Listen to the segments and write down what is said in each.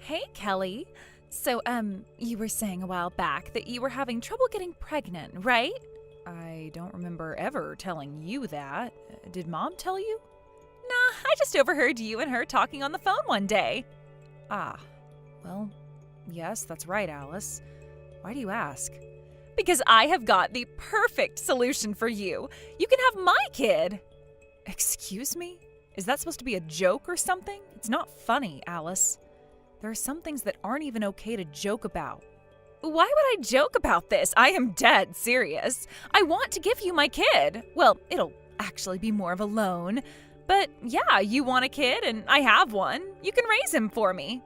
Hey, Kelly. So, you were saying a while back that you were having trouble getting pregnant, right? I don't remember ever telling you that. Did Mom tell you? Nah, I just overheard you and her talking on the phone one day. Ah, well, yes, that's right, Alice. Why do you ask? Because I have got the perfect solution for you. You can have my kid. Excuse me? Is that supposed to be a joke or something? It's not funny, Alice. There are some things that aren't even okay to joke about. Why would I joke about this? I am dead serious. I want to give you my kid. Well, it'll actually be more of a loan. But yeah, you want a kid and I have one. You can raise him for me.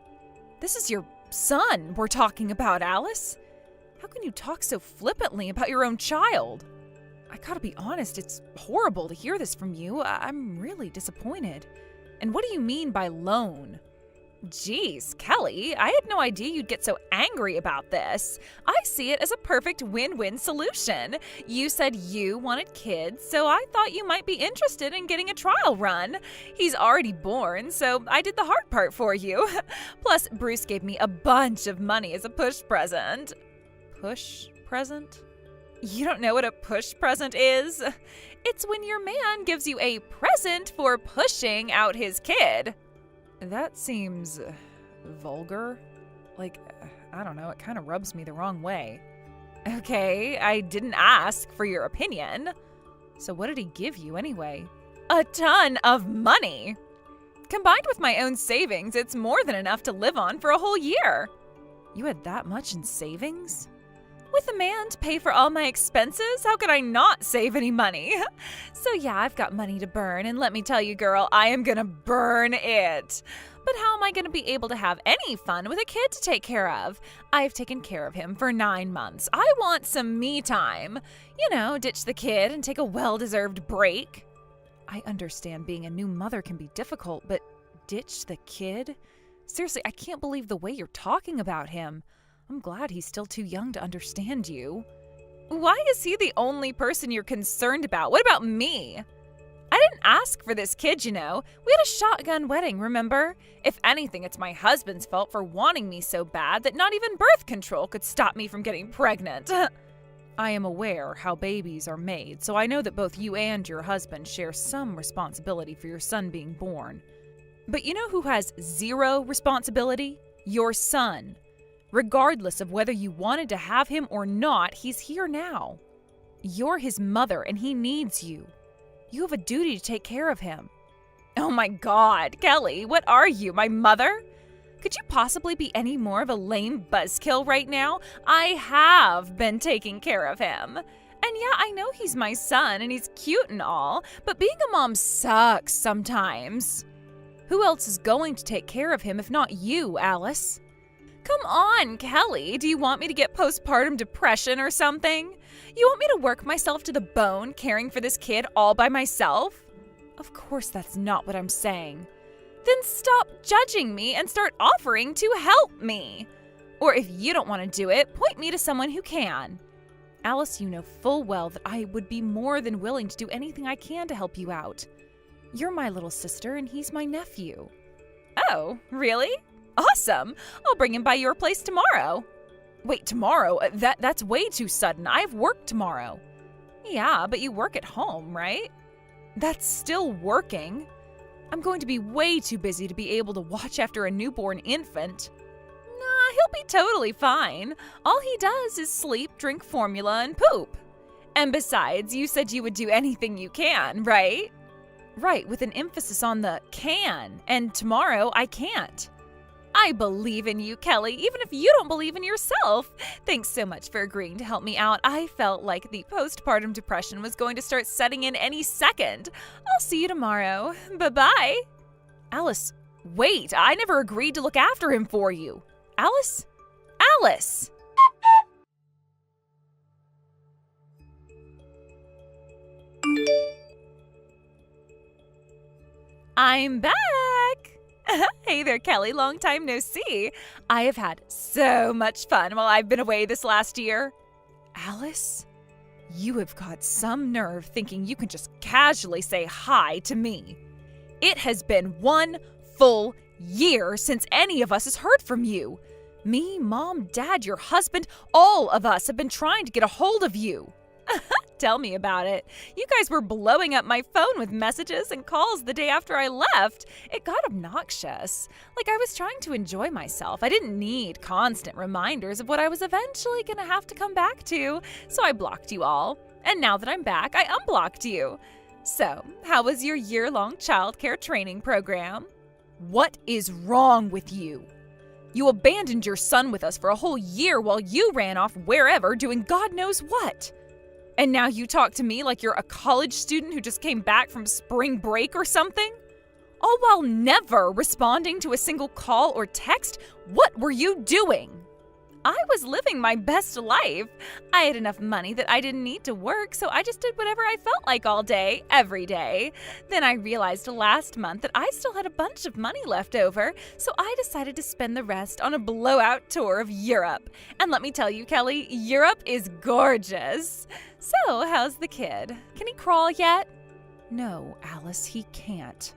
This is your son we're talking about, Alice. How can you talk so flippantly about your own child? I gotta be honest, it's horrible to hear this from you. I'm really disappointed. And what do you mean by loan? Geez, Kelly, I had no idea you'd get so angry about this. I see it as a perfect win-win solution. You said you wanted kids, so I thought you might be interested in getting a trial run. He's already born, so I did the hard part for you. Plus, Bruce gave me a bunch of money as a push present. Push present? You don't know what a push present is? It's when your man gives you a present for pushing out his kid. That seems vulgar. I don't know, it kind of rubs me the wrong way. Okay, I didn't ask for your opinion. So what did he give you anyway? A ton of money. Combined with my own savings, it's more than enough to live on for a whole year. You had that much in savings? With a man to pay for all my expenses, how could I not save any money? So yeah, I've got money to burn, and let me tell you, girl, I am gonna burn it. But how am I gonna be able to have any fun with a kid to take care of? I've taken care of him for 9 months. I want some me time. You know, ditch the kid and take a well-deserved break. I understand being a new mother can be difficult, but ditch the kid? Seriously, I can't believe the way you're talking about him. I'm glad he's still too young to understand you. Why is he the only person you're concerned about? What about me? I didn't ask for this kid, you know. We had a shotgun wedding, remember? If anything, it's my husband's fault for wanting me so bad that not even birth control could stop me from getting pregnant. I am aware how babies are made, so I know that both you and your husband share some responsibility for your son being born. But you know who has zero responsibility? Your son. Regardless of whether you wanted to have him or not, he's here now. You're his mother and he needs you. You have a duty to take care of him. Oh my God, Kelly, what are you, my mother? Could you possibly be any more of a lame buzzkill right now? I have been taking care of him. And yeah, I know he's my son and he's cute and all, but being a mom sucks sometimes. Who else is going to take care of him if not you, Alice? Come on, Kelly. Do you want me to get postpartum depression or something? You want me to work myself to the bone caring for this kid all by myself? Of course that's not what I'm saying. Then stop judging me and start offering to help me. Or if you don't want to do it, point me to someone who can. Alice, you know full well that I would be more than willing to do anything I can to help you out. You're my little sister and he's my nephew. Oh, really? Awesome! I'll bring him by your place tomorrow. Wait, tomorrow? That's way too sudden. I have work tomorrow. Yeah, but you work at home, right? That's still working. I'm going to be way too busy to be able to watch after a newborn infant. Nah, he'll be totally fine. All he does is sleep, drink formula, and poop. And besides, you said you would do anything you can, right? Right, with an emphasis on the can. And tomorrow, I can't. I believe in you, Kelly, even if you don't believe in yourself. Thanks so much for agreeing to help me out. I felt like the postpartum depression was going to start setting in any second. I'll see you tomorrow. Bye-bye. Alice, wait. I never agreed to look after him for you. Alice? Alice! I'm back! Hey there, Kelly. Long time no see. I have had so much fun while I've been away this last year. Alice, you have got some nerve thinking you can just casually say hi to me. It has been 1 full year since any of us has heard from you. Me, Mom, Dad, your husband, all of us have been trying to get a hold of you. Tell me about it. You guys were blowing up my phone with messages and calls the day after I left. It got obnoxious. Like I was trying to enjoy myself. I didn't need constant reminders of what I was eventually going to have to come back to, so I blocked you all. And now that I'm back, I unblocked you. So, how was your year-long childcare training program? What is wrong with you? You abandoned your son with us for a whole year while you ran off wherever doing God knows what. And now you talk to me like you're a college student who just came back from spring break or something? All while never responding to a single call or text? What were you doing? I was living my best life. I had enough money that I didn't need to work, so I just did whatever I felt like all day, every day. Then I realized last month that I still had a bunch of money left over, so I decided to spend the rest on a blowout tour of Europe. And let me tell you, Kelly, Europe is gorgeous. So, how's the kid? Can he crawl yet? No, Alice, he can't.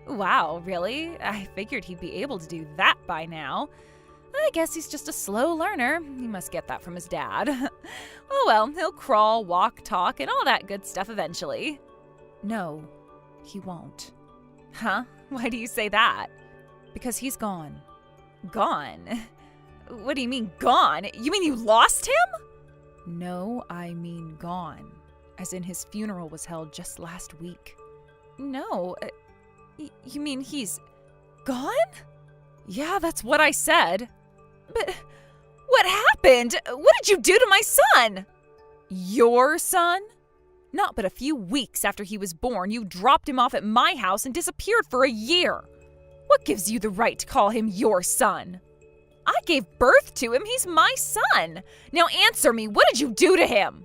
Wow, really? I figured he'd be able to do that by now. I guess he's just a slow learner. He must get that from his dad. Oh well, he'll crawl, walk, talk, and all that good stuff eventually. No, he won't. Huh? Why do you say that? Because he's gone. Gone? What do you mean, gone? You mean you lost him? No, I mean gone. As in his funeral was held just last week. No, you mean he's gone? Yeah, that's what I said. But what happened? What did you do to my son? Your son? Not but a few weeks after he was born, you dropped him off at my house and disappeared for a year. What gives you the right to call him your son? I gave birth to him. He's my son. Now answer me. What did you do to him?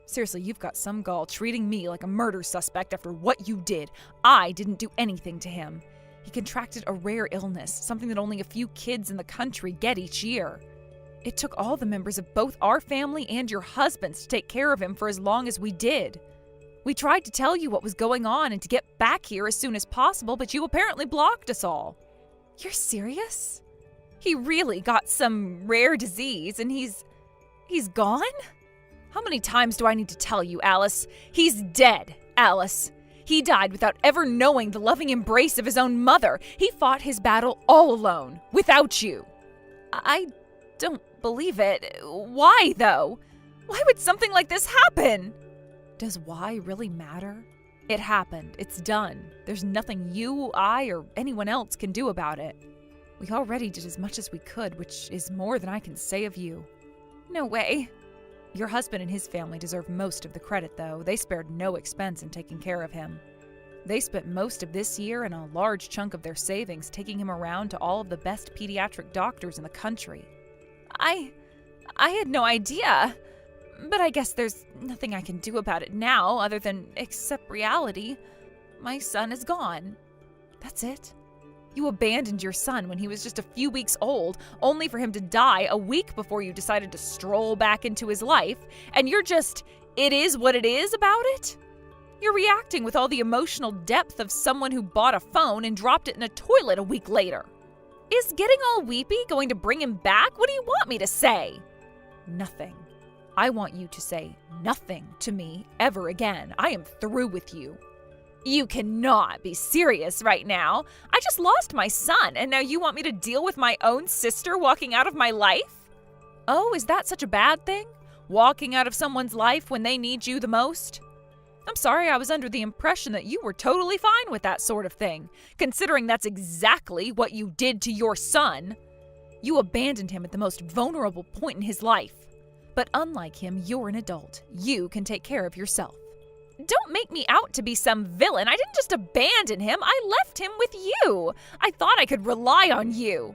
Seriously, you've got some gall treating me like a murder suspect after what you did. I didn't do anything to him. He contracted a rare illness, something that only a few kids in the country get each year. It took all the members of both our family and your husband's to take care of him for as long as we did. We tried to tell you what was going on and to get back here as soon as possible, but you apparently blocked us all. You're serious? He really got some rare disease and he's gone? How many times do I need to tell you, Alice? He's dead, Alice. He died without ever knowing the loving embrace of his own mother. He fought his battle all alone, without you. I don't believe it. Why, though? Why would something like this happen? Does why really matter? It happened. It's done. There's nothing you, I, or anyone else can do about it. We already did as much as we could, which is more than I can say of you. No way. Your husband and his family deserve most of the credit, though. They spared no expense in taking care of him. They spent most of this year and a large chunk of their savings taking him around to all of the best pediatric doctors in the country. I had no idea. But I guess there's nothing I can do about it now other than accept reality. My son is gone. That's it. You abandoned your son when he was just a few weeks old, only for him to die a week before you decided to stroll back into his life, and you're just, it is what it is about it? You're reacting with all the emotional depth of someone who bought a phone and dropped it in a toilet a week later. Is getting all weepy going to bring him back? What do you want me to say? Nothing. I want you to say nothing to me ever again. I am through with you. You cannot be serious right now. I just lost my son, and now you want me to deal with my own sister walking out of my life? Oh, is that such a bad thing? Walking out of someone's life when they need you the most? I'm sorry, I was under the impression that you were totally fine with that sort of thing, considering that's exactly what you did to your son. You abandoned him at the most vulnerable point in his life. But unlike him, you're an adult. You can take care of yourself. Don't make me out to be some villain. I didn't just abandon him. I left him with you. I thought I could rely on you.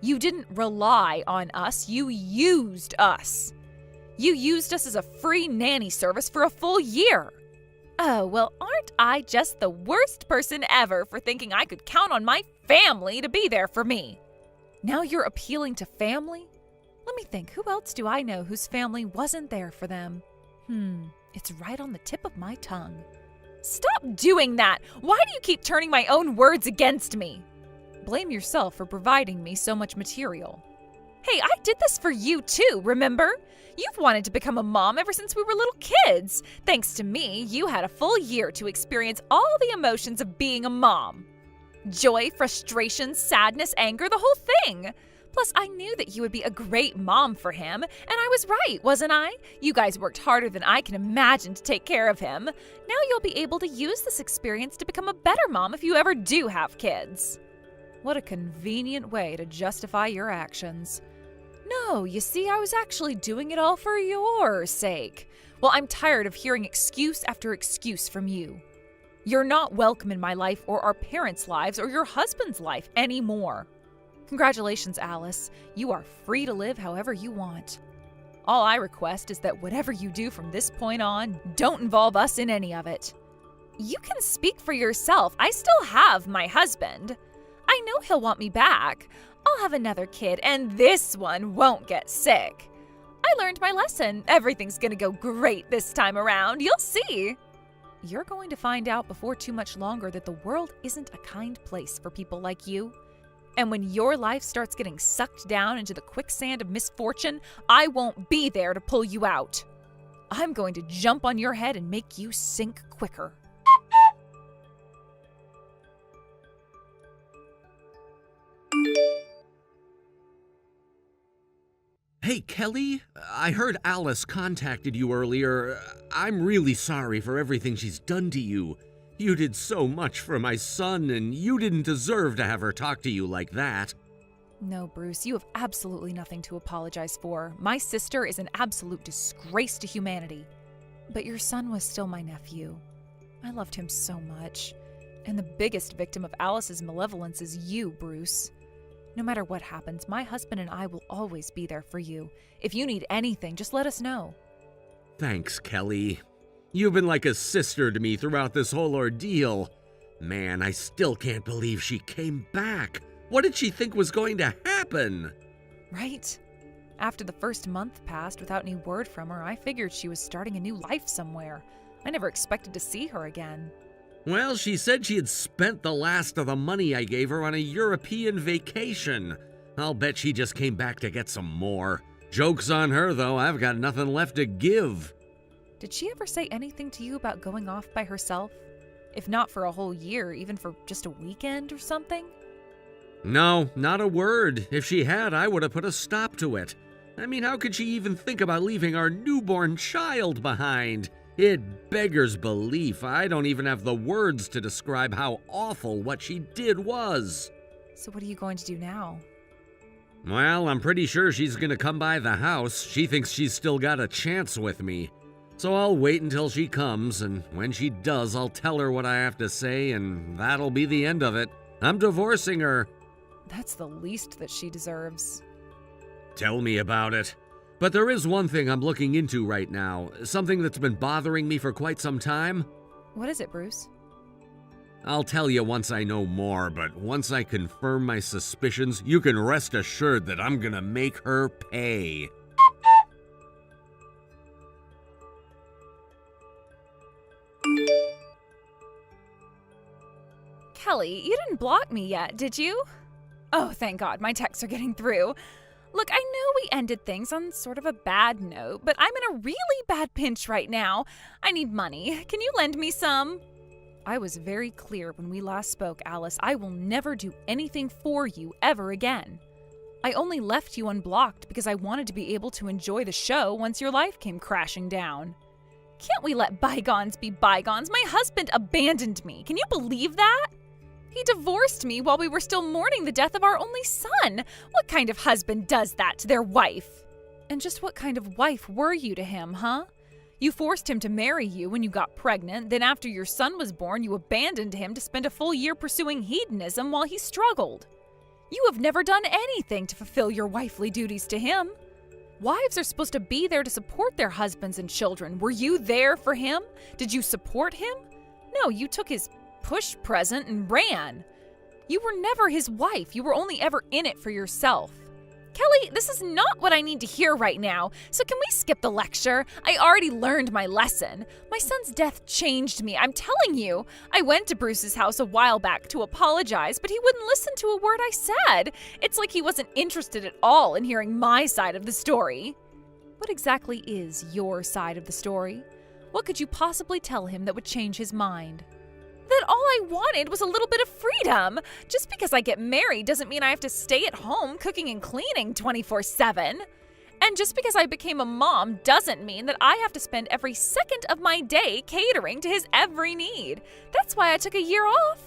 You didn't rely on us. You used us. You used us as a free nanny service for a full year. Oh, well, aren't I just the worst person ever for thinking I could count on my family to be there for me? Now you're appealing to family? Let me think. Who else do I know whose family wasn't there for them? It's right on the tip of my tongue. Stop doing that! Why do you keep turning my own words against me? Blame yourself for providing me so much material. Hey, I did this for you too, remember? You've wanted to become a mom ever since we were little kids. Thanks to me, you had a full year to experience all the emotions of being a mom. Joy, frustration, sadness, anger, the whole thing. Plus, I knew that you would be a great mom for him, and I was right, wasn't I? You guys worked harder than I can imagine to take care of him. Now you'll be able to use this experience to become a better mom if you ever do have kids. What a convenient way to justify your actions. No, you see, I was actually doing it all for your sake. Well, I'm tired of hearing excuse after excuse from you. You're not welcome in my life or our parents' lives or your husband's life anymore. Congratulations, Alice. You are free to live however you want. All I request is that whatever you do from this point on, don't involve us in any of it. You can speak for yourself. I still have my husband. I know he'll want me back. I'll have another kid, and this one won't get sick. I learned my lesson. Everything's gonna go great this time around. You'll see. You're going to find out before too much longer that the world isn't a kind place for people like you. And when your life starts getting sucked down into the quicksand of misfortune, I won't be there to pull you out. I'm going to jump on your head and make you sink quicker. Hey, Kelly, I heard Alice contacted you earlier. I'm really sorry for everything she's done to you. You did so much for my son, and you didn't deserve to have her talk to you like that. No, Bruce, you have absolutely nothing to apologize for. My sister is an absolute disgrace to humanity. But your son was still my nephew. I loved him so much. And the biggest victim of Alice's malevolence is you, Bruce. No matter what happens, my husband and I will always be there for you. If you need anything, just let us know. Thanks, Kelly. You've been like a sister to me throughout this whole ordeal. Man, I still can't believe she came back. What did she think was going to happen? Right? After the first month passed without any word from her, I figured she was starting a new life somewhere. I never expected to see her again. Well, she said she had spent the last of the money I gave her on a European vacation. I'll bet she just came back to get some more. Joke's on her, though. I've got nothing left to give. Did she ever say anything to you about going off by herself? If not for a whole year, even for just a weekend or something? No, not a word. If she had, I would have put a stop to it. I mean, how could she even think about leaving our newborn child behind? It beggars belief. I don't even have the words to describe how awful what she did was. So what are you going to do now? Well, I'm pretty sure she's gonna come by the house. She thinks she's still got a chance with me. So I'll wait until she comes, and when she does, I'll tell her what I have to say, and that'll be the end of it. I'm divorcing her. That's the least that she deserves. Tell me about it. But there is one thing I'm looking into right now, something that's been bothering me for quite some time. What is it, Bruce? I'll tell you once I know more, but once I confirm my suspicions, you can rest assured that I'm gonna make her pay. Kelly, you didn't block me yet, did you? Oh, thank God, my texts are getting through. Look, I know we ended things on sort of a bad note, but I'm in a really bad pinch right now. I need money. Can you lend me some? I was very clear when we last spoke, Alice. I will never do anything for you ever again. I only left you unblocked because I wanted to be able to enjoy the show once your life came crashing down. Can't we let bygones be bygones? My husband abandoned me. Can you believe that? He divorced me while we were still mourning the death of our only son. What kind of husband does that to their wife? And just what kind of wife were you to him, huh? You forced him to marry you when you got pregnant, then after your son was born, you abandoned him to spend a full year pursuing hedonism while he struggled. You have never done anything to fulfill your wifely duties to him. Wives are supposed to be there to support their husbands and children. Were you there for him? Did you support him? No, you took his push present and ran. You were never his wife. You were only ever in it for yourself. Kelly, this is not what I need to hear right now, so can we skip the lecture? I already learned my lesson. My son's death changed me, I'm telling you. I went to Bruce's house a while back to apologize, but he wouldn't listen to a word I said. It's like he wasn't interested at all in hearing my side of the story. What exactly is your side of the story? What could you possibly tell him that would change his mind? That all I wanted was a little bit of freedom. Just because I get married doesn't mean I have to stay at home cooking and cleaning 24/7. And just because I became a mom doesn't mean that I have to spend every second of my day catering to his every need. That's why I took a year off.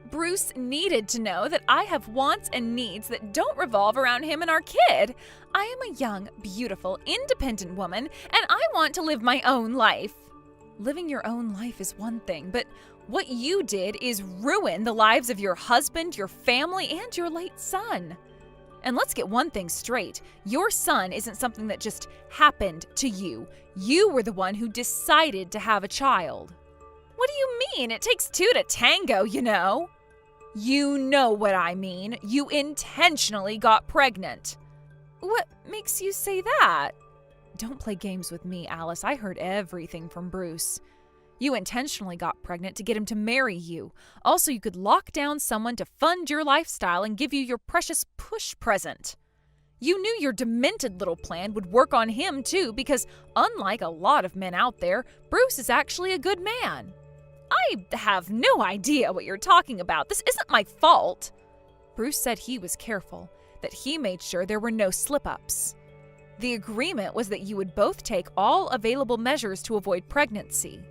Bruce needed to know that I have wants and needs that don't revolve around him and our kid. I am a young, beautiful, independent woman, and I want to live my own life. Living your own life is one thing, but what you did is ruin the lives of your husband, your family, and your late son. And let's get one thing straight. Your son isn't something that just happened to you. You were the one who decided to have a child. What do you mean? It takes two to tango, you know. You know what I mean. You intentionally got pregnant. What makes you say that? Don't play games with me, Alice. I heard everything from Bruce. You intentionally got pregnant to get him to marry you. Also, you could lock down someone to fund your lifestyle and give you your precious push present. You knew your demented little plan would work on him too, because unlike a lot of men out there, Bruce is actually a good man. I have no idea what you're talking about. This isn't my fault. Bruce said he was careful, that he made sure there were no slip-ups. The agreement was that you would both take all available measures to avoid pregnancy.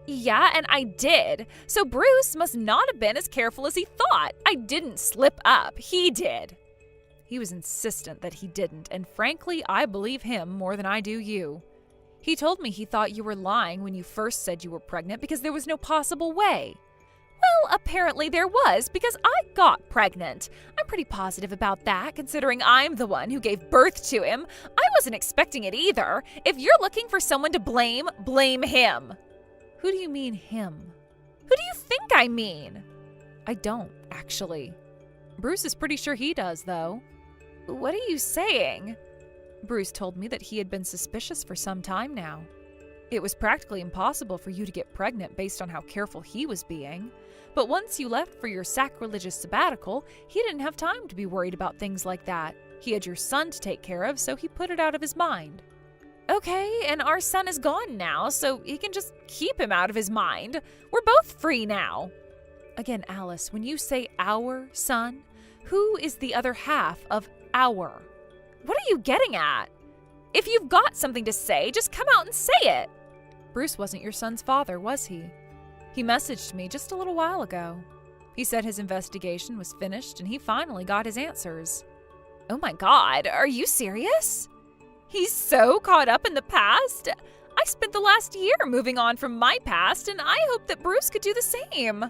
Yeah, and I did. So Bruce must not have been as careful as he thought. I didn't slip up. He did. He was insistent that he didn't, and frankly, I believe him more than I do you. He told me he thought you were lying when you first said you were pregnant because there was no possible way. Well, apparently there was, because I got pregnant. I'm pretty positive about that, considering I'm the one who gave birth to him. I wasn't expecting it either. If you're looking for someone to blame, blame him. Who do you mean, him? Who do you think I mean? I don't, actually. Bruce is pretty sure he does, though. What are you saying? Bruce told me that he had been suspicious for some time now. It was practically impossible for you to get pregnant based on how careful he was being. But once you left for your sacrilegious sabbatical, he didn't have time to be worried about things like that. He had your son to take care of, so he put it out of his mind. Okay, and our son is gone now, so he can just keep him out of his mind. We're both free now. Again, Alice, when you say our son, who is the other half of our? What are you getting at? If you've got something to say, just come out and say it. Bruce wasn't your son's father, was he? He messaged me just a little while ago. He said his investigation was finished and he finally got his answers. Oh my God, are you serious? He's so caught up in the past. I spent the last year moving on from my past, and I hope that Bruce could do the same.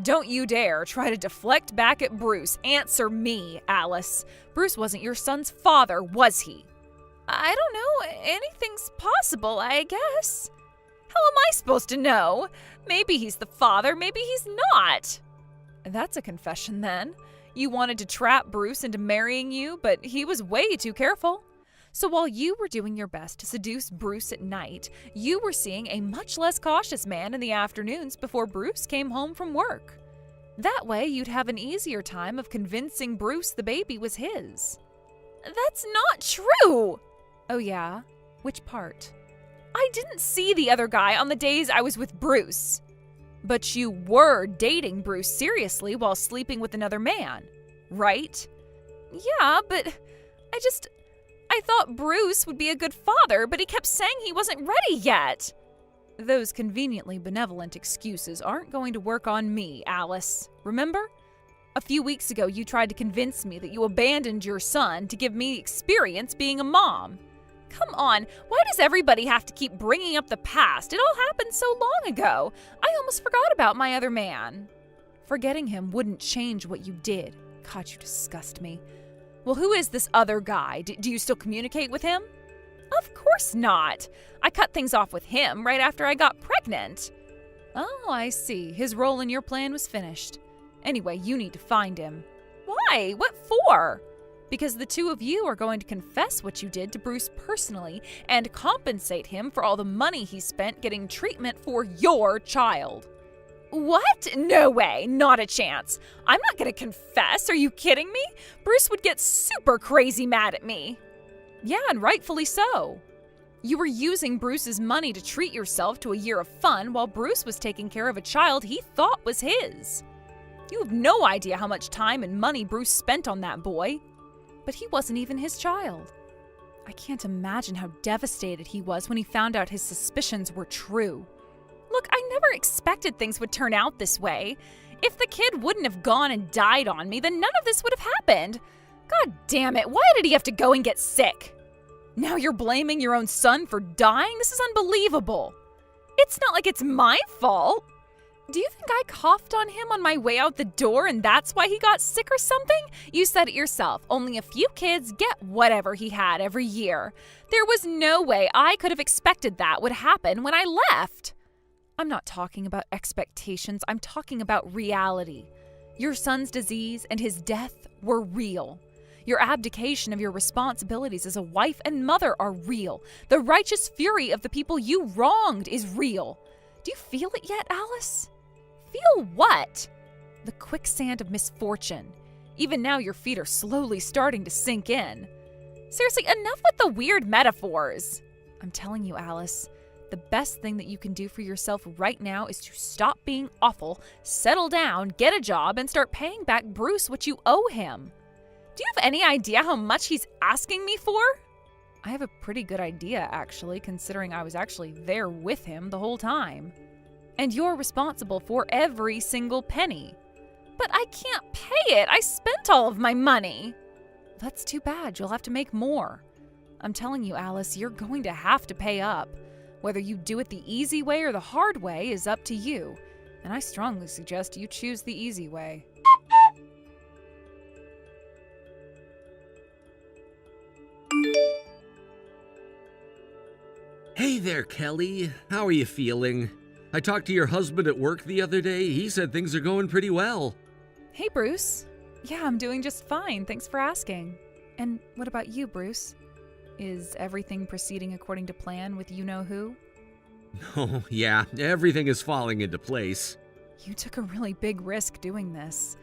Don't you dare try to deflect back at Bruce. Answer me, Alice. Bruce wasn't your son's father, was he? I don't know. Anything's possible, I guess. How am I supposed to know? Maybe he's the father, maybe he's not. That's a confession, then. You wanted to trap Bruce into marrying you, but he was way too careful. So while you were doing your best to seduce Bruce at night, you were seeing a much less cautious man in the afternoons before Bruce came home from work. That way, you'd have an easier time of convincing Bruce the baby was his. That's not true! Oh yeah? Which part? I didn't see the other guy on the days I was with Bruce. But you were dating Bruce seriously while sleeping with another man, right? Yeah, but I thought Bruce would be a good father, but he kept saying he wasn't ready yet. Those conveniently benevolent excuses aren't going to work on me, Alice. Remember? A few weeks ago, you tried to convince me that you abandoned your son to give me experience being a mom. Come on, why does everybody have to keep bringing up the past? It all happened so long ago. I almost forgot about my other man. Forgetting him wouldn't change what you did. God, you disgust me. Well, who is this other guy? Do you still communicate with him? Of course not. I cut things off with him right after I got pregnant. Oh, I see. His role in your plan was finished. Anyway, you need to find him. Why? What for? Because the two of you are going to confess what you did to Bruce personally and compensate him for all the money he spent getting treatment for your child. What? No way. Not a chance. I'm not going to confess. Are you kidding me? Bruce would get super crazy mad at me. Yeah, and rightfully so. You were using Bruce's money to treat yourself to a year of fun while Bruce was taking care of a child he thought was his. You have no idea how much time and money Bruce spent on that boy. But he wasn't even his child. I can't imagine how devastated he was when he found out his suspicions were true. Look, I never expected things would turn out this way. If the kid wouldn't have gone and died on me, then none of this would have happened. God damn it, why did he have to go and get sick? Now you're blaming your own son for dying? This is unbelievable. It's not like it's my fault. Do you think I coughed on him on my way out the door and that's why he got sick or something? You said it yourself. Only a few kids get whatever he had every year. There was no way I could have expected that would happen when I left. I'm not talking about expectations. I'm talking about reality. Your son's disease and his death were real. Your abdication of your responsibilities as a wife and mother are real. The righteous fury of the people you wronged is real. Do you feel it yet, Alice? Feel what? The quicksand of misfortune. Even now your feet are slowly starting to sink in. Seriously, enough with the weird metaphors. I'm telling you, Alice, the best thing that you can do for yourself right now is to stop being awful, settle down, get a job, and start paying back Bruce what you owe him. Do you have any idea how much he's asking me for? I have a pretty good idea, actually, considering I was actually there with him the whole time. And you're responsible for every single penny. But I can't pay it. I spent all of my money. That's too bad. You'll have to make more. I'm telling you, Alice, you're going to have to pay up. Whether you do it the easy way or the hard way is up to you. And I strongly suggest you choose the easy way. Hey there, Kelly. How are you feeling? I talked to your husband at work the other day. He said things are going pretty well. Hey, Bruce. Yeah, I'm doing just fine. Thanks for asking. And what about you, Bruce? Is everything proceeding according to plan with you-know-who? Oh, yeah. Everything is falling into place. You took a really big risk doing this.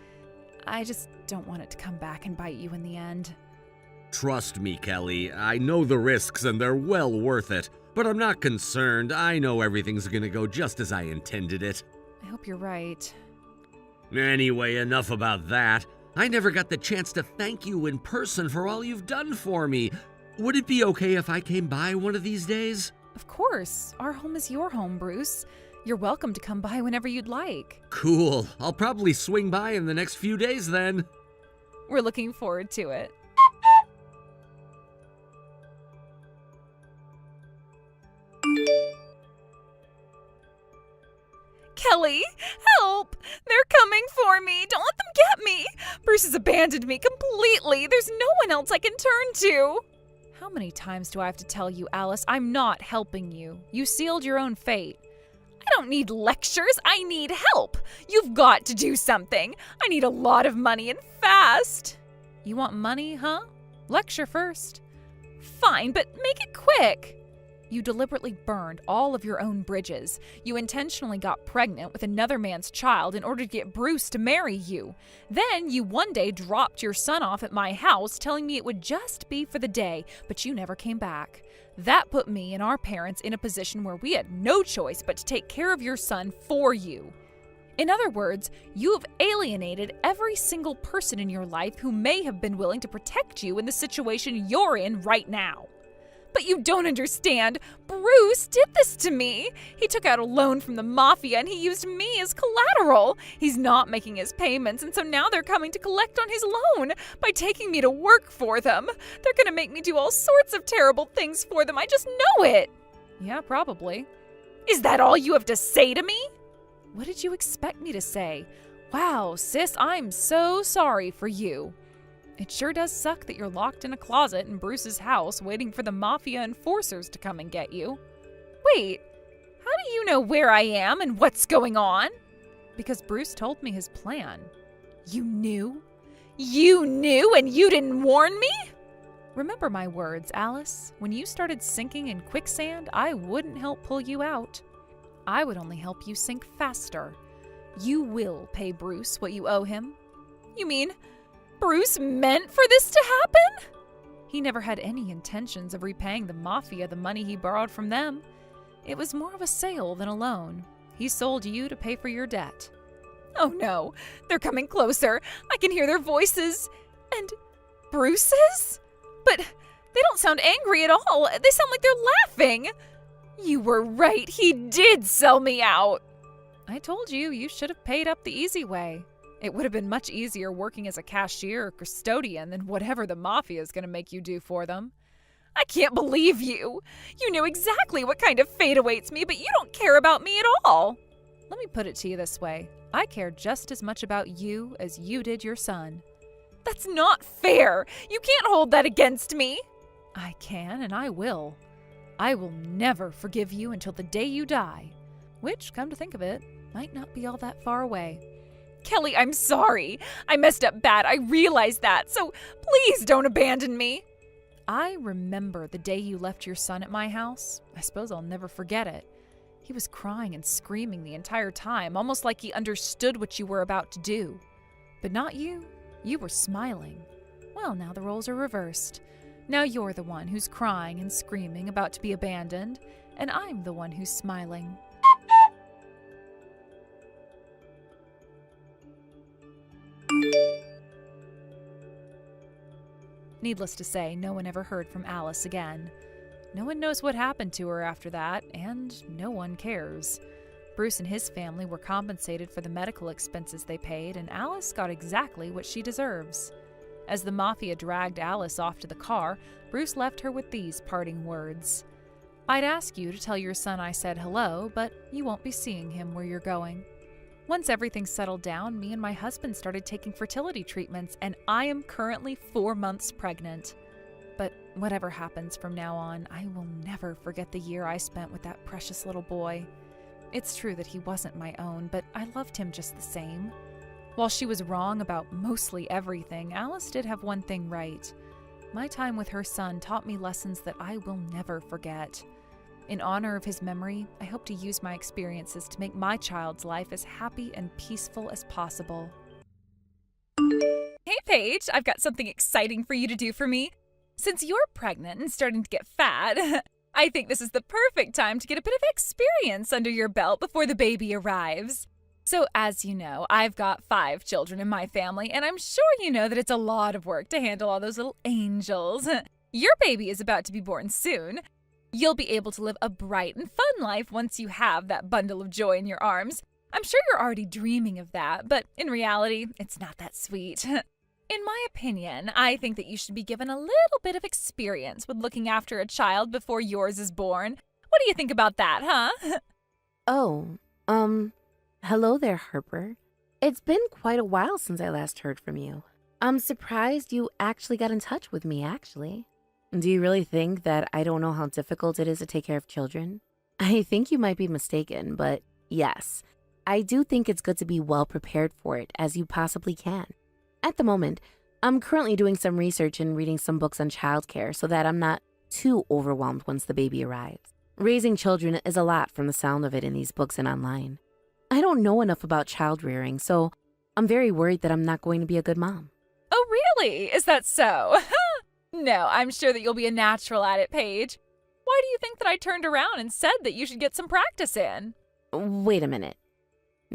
I just don't want it to come back and bite you in the end. Trust me, Kelly. I know the risks and they're well worth it. But I'm not concerned. I know everything's gonna go just as I intended it. I hope you're right. Anyway, enough about that. I never got the chance to thank you in person for all you've done for me. Would it be okay if I came by one of these days? Of course. Our home is your home, Bruce. You're welcome to come by whenever you'd like. Cool. I'll probably swing by in the next few days then. We're looking forward to it. Kelly, help! They're coming for me! Don't let them get me! Bruce has abandoned me completely. There's no one else I can turn to. How many times do I have to tell you, Alice, I'm not helping you? You sealed your own fate. I don't need lectures. I need help. You've got to do something. I need a lot of money and fast. You want money, huh? Lecture first. Fine, but make it quick. You deliberately burned all of your own bridges. You intentionally got pregnant with another man's child in order to get Bruce to marry you. Then you one day dropped your son off at my house, telling me it would just be for the day, but you never came back. That put me and our parents in a position where we had no choice but to take care of your son for you. In other words, you have alienated every single person in your life who may have been willing to protect you in the situation you're in right now. But you don't understand. Bruce did this to me. He took out a loan from the mafia and he used me as collateral. He's not making his payments, and so now they're coming to collect on his loan by taking me to work for them. They're gonna make me do all sorts of terrible things for them. I just know it. Yeah, probably. Is that all you have to say to me? What did you expect me to say? Wow, sis, I'm so sorry for you. It sure does suck that you're locked in a closet in Bruce's house waiting for the mafia enforcers to come and get you. Wait, how do you know where I am and what's going on? Because Bruce told me his plan. You knew? You knew and you didn't warn me? Remember my words, Alice. When you started sinking in quicksand, I wouldn't help pull you out. I would only help you sink faster. You will pay Bruce what you owe him. You mean Bruce meant for this to happen? He never had any intentions of repaying the Mafia the money he borrowed from them. It was more of a sale than a loan. He sold you to pay for your debt. Oh no, they're coming closer. I can hear their voices. And Bruce's? But they don't sound angry at all. They sound like they're laughing. You were right. He did sell me out. I told you, you should have paid up the easy way. It would have been much easier working as a cashier or custodian than whatever the Mafia is going to make you do for them. I can't believe you. You knew exactly what kind of fate awaits me, but you don't care about me at all. Let me put it to you this way. I care just as much about you as you did your son. That's not fair. You can't hold that against me. I can, and I will. I will never forgive you until the day you die, which, come to think of it, might not be all that far away. Kelly, I'm sorry. I messed up bad. I realize that. So please don't abandon me. I remember the day you left your son at my house. I suppose I'll never forget it. He was crying and screaming the entire time, almost like he understood what you were about to do. But not you. You were smiling. Well, now the roles are reversed. Now you're the one who's crying and screaming, about to be abandoned, and I'm the one who's smiling. Needless to say, no one ever heard from Alice again. No one knows what happened to her after that, and no one cares. Bruce and his family were compensated for the medical expenses they paid, and Alice got exactly what she deserves. As the Mafia dragged Alice off to the car, Bruce left her with these parting words. I'd ask you to tell your son I said hello, but you won't be seeing him where you're going. Once everything settled down, me and my husband started taking fertility treatments, and I am currently 4 months pregnant. But whatever happens from now on, I will never forget the year I spent with that precious little boy. It's true that he wasn't my own, but I loved him just the same. While she was wrong about mostly everything, Alice did have one thing right. My time with her son taught me lessons that I will never forget. In honor of his memory, I hope to use my experiences to make my child's life as happy and peaceful as possible. Hey Paige, I've got something exciting for you to do for me. Since you're pregnant and starting to get fat, I think this is the perfect time to get a bit of experience under your belt before the baby arrives. So as you know, I've got 5 children in my family, and I'm sure you know that it's a lot of work to handle all those little angels. Your baby is about to be born soon. You'll be able to live a bright and fun life once you have that bundle of joy in your arms. I'm sure you're already dreaming of that, but in reality, it's not that sweet. In my opinion, I think that you should be given a little bit of experience with looking after a child before yours is born. What do you think about that, huh? Hello there, Harper. It's been quite a while since I last heard from you. I'm surprised you actually got in touch with me, actually. Do you really think that I don't know how difficult it is to take care of children? I think you might be mistaken, but yes, I do think it's good to be well prepared for it as you possibly can. At the moment, I'm currently doing some research and reading some books on childcare so that I'm not too overwhelmed once the baby arrives. Raising children is a lot from the sound of it in these books and online. I don't know enough about child rearing, so I'm very worried that I'm not going to be a good mom. Oh, really? Is that so? No, I'm sure that you'll be a natural at it, Paige. Why do you think that I turned around and said that you should get some practice in? Wait a minute.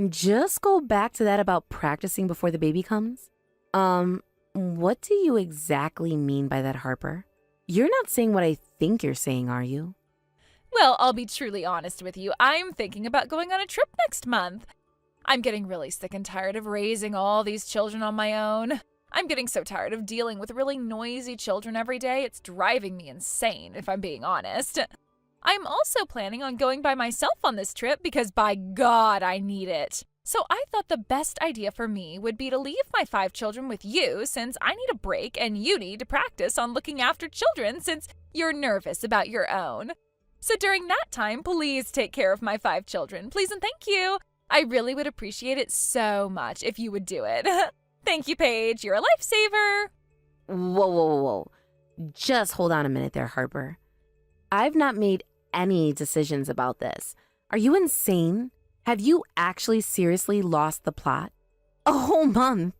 Just go back to that about practicing before the baby comes? What do you exactly mean by that, Harper? You're not saying what I think you're saying, are you? Well, I'll be truly honest with you. I'm thinking about going on a trip next month. I'm getting really sick and tired of raising all these children on my own. I'm getting so tired of dealing with really noisy children every day. It's driving me insane, if I'm being honest. I'm also planning on going by myself on this trip because, by God, I need it. So I thought the best idea for me would be to leave my 5 children with you, since I need a break and you need to practice on looking after children since you're nervous about your own. So during that time, please take care of my 5 children. Please and thank you. I really would appreciate it so much if you would do it. Thank you, Paige. You're a lifesaver. Whoa. Just hold on a minute there, Harper. I've not made any decisions about this. Are you insane? Have you actually seriously lost the plot? A whole month?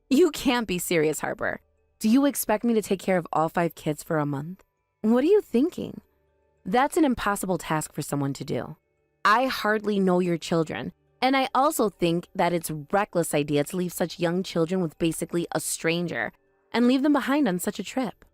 You can't be serious, Harper. Do you expect me to take care of all 5 kids for a month? What are you thinking? That's an impossible task for someone to do. I hardly know your children, and I also think that it's a reckless idea to leave such young children with basically a stranger and leave them behind on such a trip.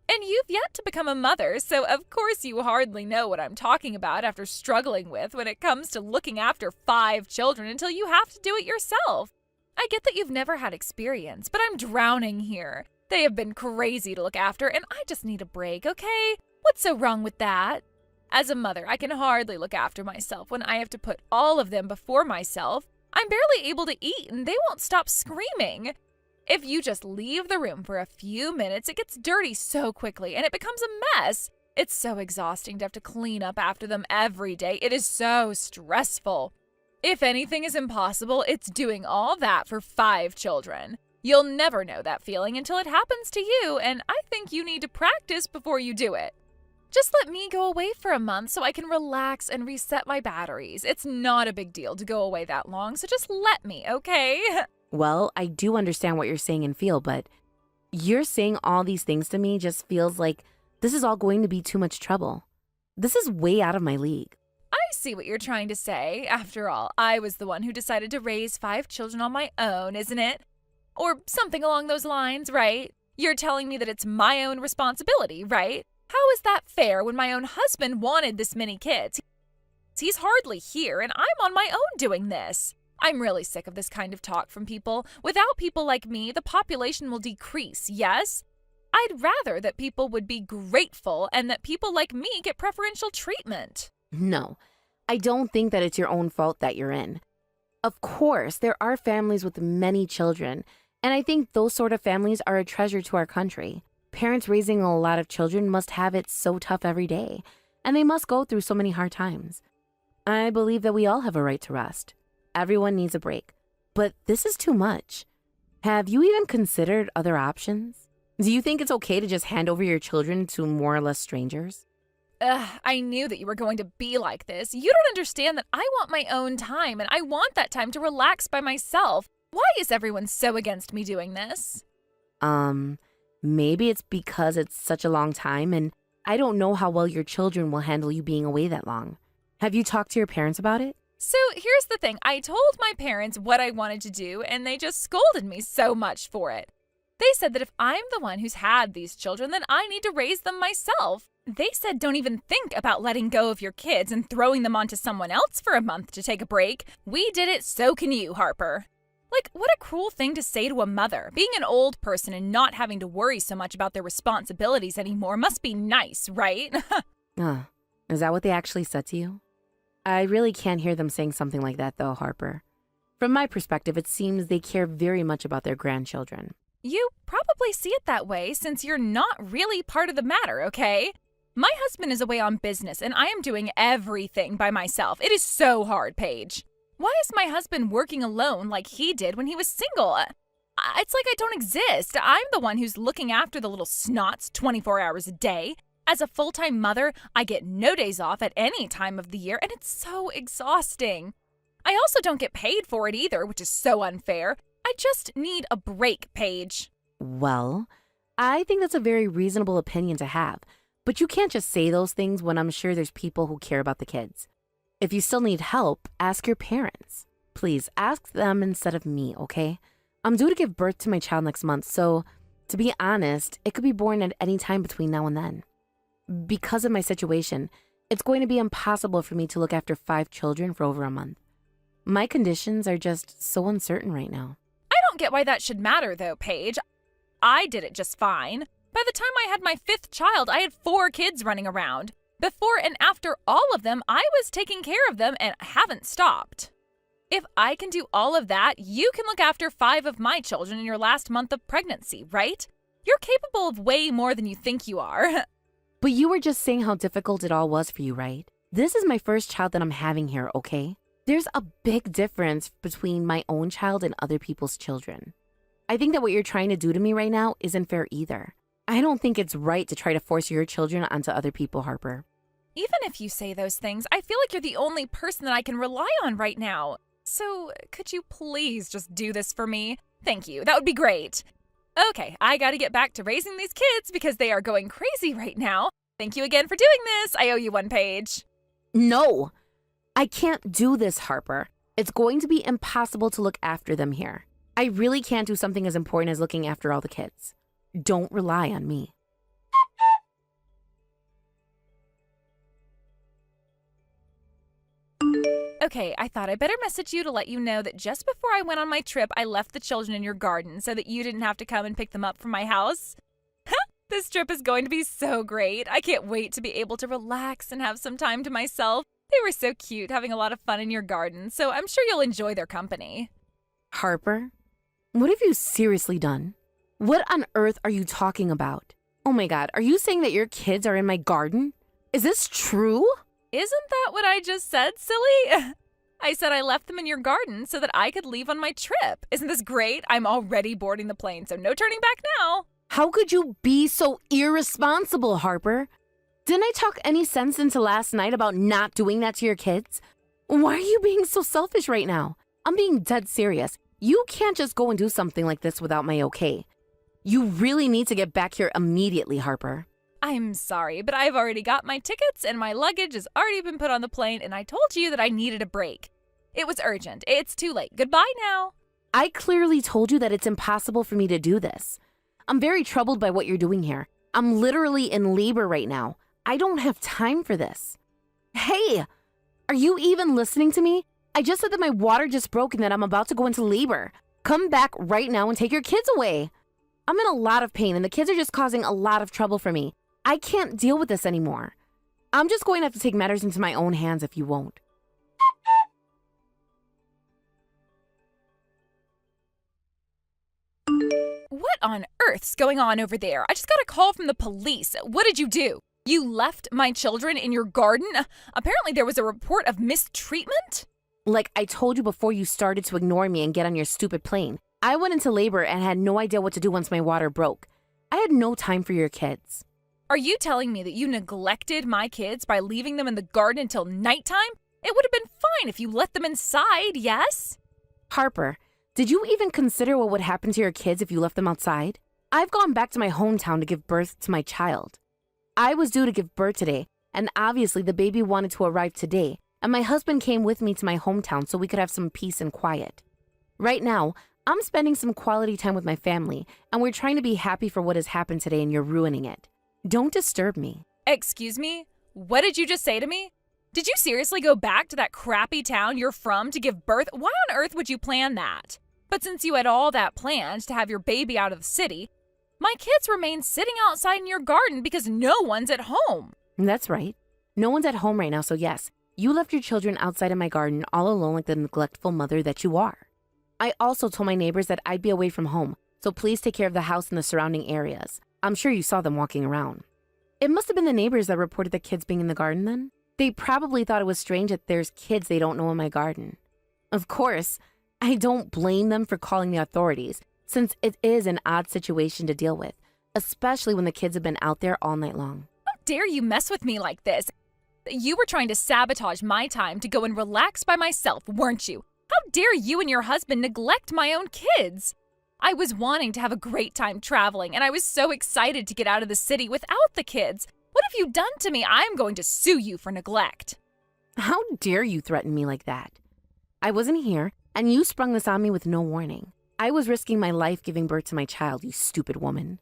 And you've yet to become a mother, so of course you hardly know what I'm talking about after struggling with when it comes to looking after 5 children until you have to do it yourself. I get that you've never had experience, but I'm drowning here. They have been crazy to look after, and I just need a break, okay? What's so wrong with that? As a mother, I can hardly look after myself when I have to put all of them before myself. I'm barely able to eat, and they won't stop screaming. If you just leave the room for a few minutes, it gets dirty so quickly, and it becomes a mess. It's so exhausting to have to clean up after them every day. It is so stressful. If anything is impossible, it's doing all that for 5 children. You'll never know that feeling until it happens to you, and I think you need to practice before you do it. Just let me go away for a month so I can relax and reset my batteries. It's not a big deal to go away that long, so just let me, okay? Well, I do understand what you're saying and feel, but you're saying all these things to me just feels like this is all going to be too much trouble. This is way out of my league. I see what you're trying to say. After all, I was the one who decided to raise 5 children on my own, isn't it? Or something along those lines, right? You're telling me that it's my own responsibility, right? How is that fair when my own husband wanted this many kids? He's hardly here, and I'm on my own doing this. I'm really sick of this kind of talk from people. Without people like me, the population will decrease, yes? I'd rather that people would be grateful and that people like me get preferential treatment. No, I don't think that it's your own fault that you're in. Of course, there are families with many children, and I think those sort of families are a treasure to our country. Parents raising a lot of children must have it so tough every day, and they must go through so many hard times. I believe that we all have a right to rest. Everyone needs a break, but this is too much. Have you even considered other options? Do you think it's okay to just hand over your children to more or less strangers? I knew that you were going to be like this. You don't understand that I want my own time, and I want that time to relax by myself. Why is everyone so against me doing this? Maybe it's because it's such a long time, and I don't know how well your children will handle you being away that long. Have you talked to your parents about it? So here's the thing. I told my parents what I wanted to do, and they just scolded me so much for it. They said that if I'm the one who's had these children, then I need to raise them myself. They said don't even think about letting go of your kids and throwing them onto someone else for a month to take a break. We did it, so can you, Harper. Like, what a cruel thing to say to a mother. Being an old person and not having to worry so much about their responsibilities anymore must be nice, right? Is that what they actually said to you? I really can't hear them saying something like that, though, Harper. From my perspective, it seems they care very much about their grandchildren. You probably see it that way since you're not really part of the matter, okay? My husband is away on business, and I am doing everything by myself. It is so hard, Paige. Why is my husband working alone like he did when he was single? It's like I don't exist. I'm the one who's looking after the little snots 24 hours a day. As a full-time mother, I get no days off at any time of the year, and it's so exhausting. I also don't get paid for it either, which is so unfair. I just need a break, Paige. Well, I think that's a very reasonable opinion to have, but you can't just say those things when I'm sure there's people who care about the kids. If you still need help, ask your parents. Please, ask them instead of me, okay? I'm due to give birth to my child next month, so to be honest, it could be born at any time between now and then. Because of my situation, it's going to be impossible for me to look after 5 children for over a month. My conditions are just so uncertain right now. I don't get why that should matter, though, Paige. I did it just fine. By the time I had my 5th child, I had 4 kids running around. Before and after all of them, I was taking care of them and haven't stopped. If I can do all of that, you can look after 5 of my children in your last month of pregnancy, right? You're capable of way more than you think you are. But you were just saying how difficult it all was for you, right? This is my first child that I'm having here, okay? There's a big difference between my own child and other people's children. I think that what you're trying to do to me right now isn't fair either. I don't think it's right to try to force your children onto other people, Harper. Even if you say those things, I feel like you're the only person that I can rely on right now. So, could you please just do this for me? Thank you. That would be great. Okay, I gotta get back to raising these kids because they are going crazy right now. Thank you again for doing this. I owe you one page. No, I can't do this, Harper. It's going to be impossible to look after them here. I really can't do something as important as looking after all the kids. Don't rely on me. Okay, I thought I better message you to let you know that just before I went on my trip, I left the children in your garden so that you didn't have to come and pick them up from my house. This trip is going to be so great. I can't wait to be able to relax and have some time to myself. They were so cute, having a lot of fun in your garden, so I'm sure you'll enjoy their company. Harper, what have you seriously done? What on earth are you talking about? Oh my God, are you saying that your kids are in my garden? Is this true? Isn't that what I just said, silly? I said I left them in your garden so that I could leave on my trip. Isn't this great? I'm already boarding the plane, so no turning back now. How could you be so irresponsible, Harper? Didn't I talk any sense into last night about not doing that to your kids? Why are you being so selfish right now? I'm being dead serious. You can't just go and do something like this without my okay. You really need to get back here immediately, Harper. I'm sorry, but I've already got my tickets and my luggage has already been put on the plane, and I told you that I needed a break. It was urgent. It's too late. Goodbye now. I clearly told you that it's impossible for me to do this. I'm very troubled by what you're doing here. I'm literally in labor right now. I don't have time for this. Hey, are you even listening to me? I just said that my water just broke and that I'm about to go into labor. Come back right now and take your kids away. I'm in a lot of pain and the kids are just causing a lot of trouble for me. I can't deal with this anymore. I'm just going to have to take matters into my own hands if you won't. What on earth's going on over there? I just got a call from the police. What did you do? You left my children in your garden? Apparently there was a report of mistreatment? Like I told you before you started to ignore me and get on your stupid plane. I went into labor and had no idea what to do once my water broke. I had no time for your kids. Are you telling me that you neglected my kids by leaving them in the garden until nighttime? It would have been fine if you let them inside, yes? Harper, did you even consider what would happen to your kids if you left them outside? I've gone back to my hometown to give birth to my child. I was due to give birth today, and obviously the baby wanted to arrive today, and my husband came with me to my hometown so we could have some peace and quiet. Right now, I'm spending some quality time with my family, and we're trying to be happy for what has happened today, and you're ruining it. Don't disturb me. Excuse me? What did you just say to me? Did you seriously go back to that crappy town you're from to give birth? Why on earth would you plan that? But since you had all that planned to have your baby out of the city, my kids remain sitting outside in your garden because no one's at home. That's right. No one's at home right now, so yes, you left your children outside in my garden all alone like the neglectful mother that you are. I also told my neighbors that I'd be away from home, so please take care of the house and the surrounding areas. I'm sure you saw them walking around. It must have been the neighbors that reported the kids being in the garden then. They probably thought it was strange that there's kids they don't know in my garden. Of course, I don't blame them for calling the authorities, since it is an odd situation to deal with, especially when the kids have been out there all night long. How dare you mess with me like this? You were trying to sabotage my time to go and relax by myself, weren't you? How dare you and your husband neglect my own kids? I was wanting to have a great time traveling, and I was so excited to get out of the city without the kids. What have you done to me? I'm going to sue you for neglect. How dare you threaten me like that? I wasn't here, and you sprung this on me with no warning. I was risking my life giving birth to my child, you stupid woman.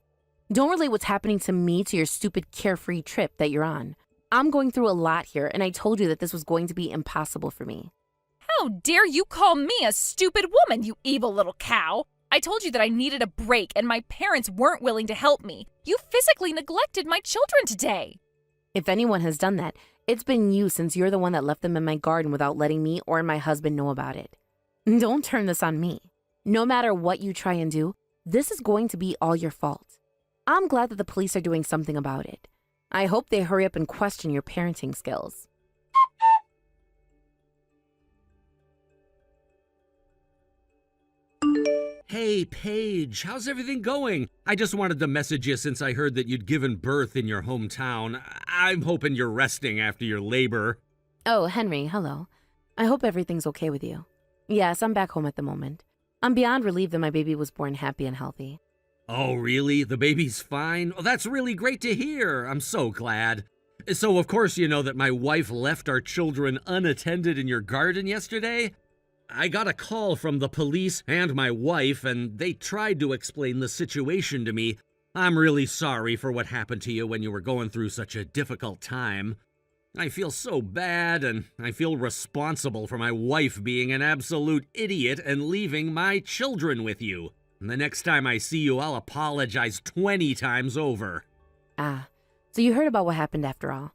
Don't relate what's happening to me to your stupid carefree trip that you're on. I'm going through a lot here, and I told you that this was going to be impossible for me. How dare you call me a stupid woman, you evil little cow? I told you that I needed a break, and my parents weren't willing to help me. You physically neglected my children today. If anyone has done that, it's been you since you're the one that left them in my garden without letting me or my husband know about it. Don't turn this on me. No matter what you try and do, this is going to be all your fault. I'm glad that the police are doing something about it. I hope they hurry up and question your parenting skills. Hey, Paige, how's everything going? I just wanted to message you since I heard that you'd given birth in your hometown. I'm hoping you're resting after your labor. Oh, Henry, hello. I hope everything's okay with you. Yes, I'm back home at the moment. I'm beyond relieved that my baby was born happy and healthy. Oh, really? The baby's fine? Oh, that's really great to hear. I'm so glad. So, of course, you know that my wife left our children unattended in your garden yesterday? I got a call from the police and my wife, and they tried to explain the situation to me. I'm really sorry for what happened to you when you were going through such a difficult time. I feel so bad, and I feel responsible for my wife being an absolute idiot and leaving my children with you. And the next time I see you, I'll apologize 20 times over. Ah, so you heard about what happened after all.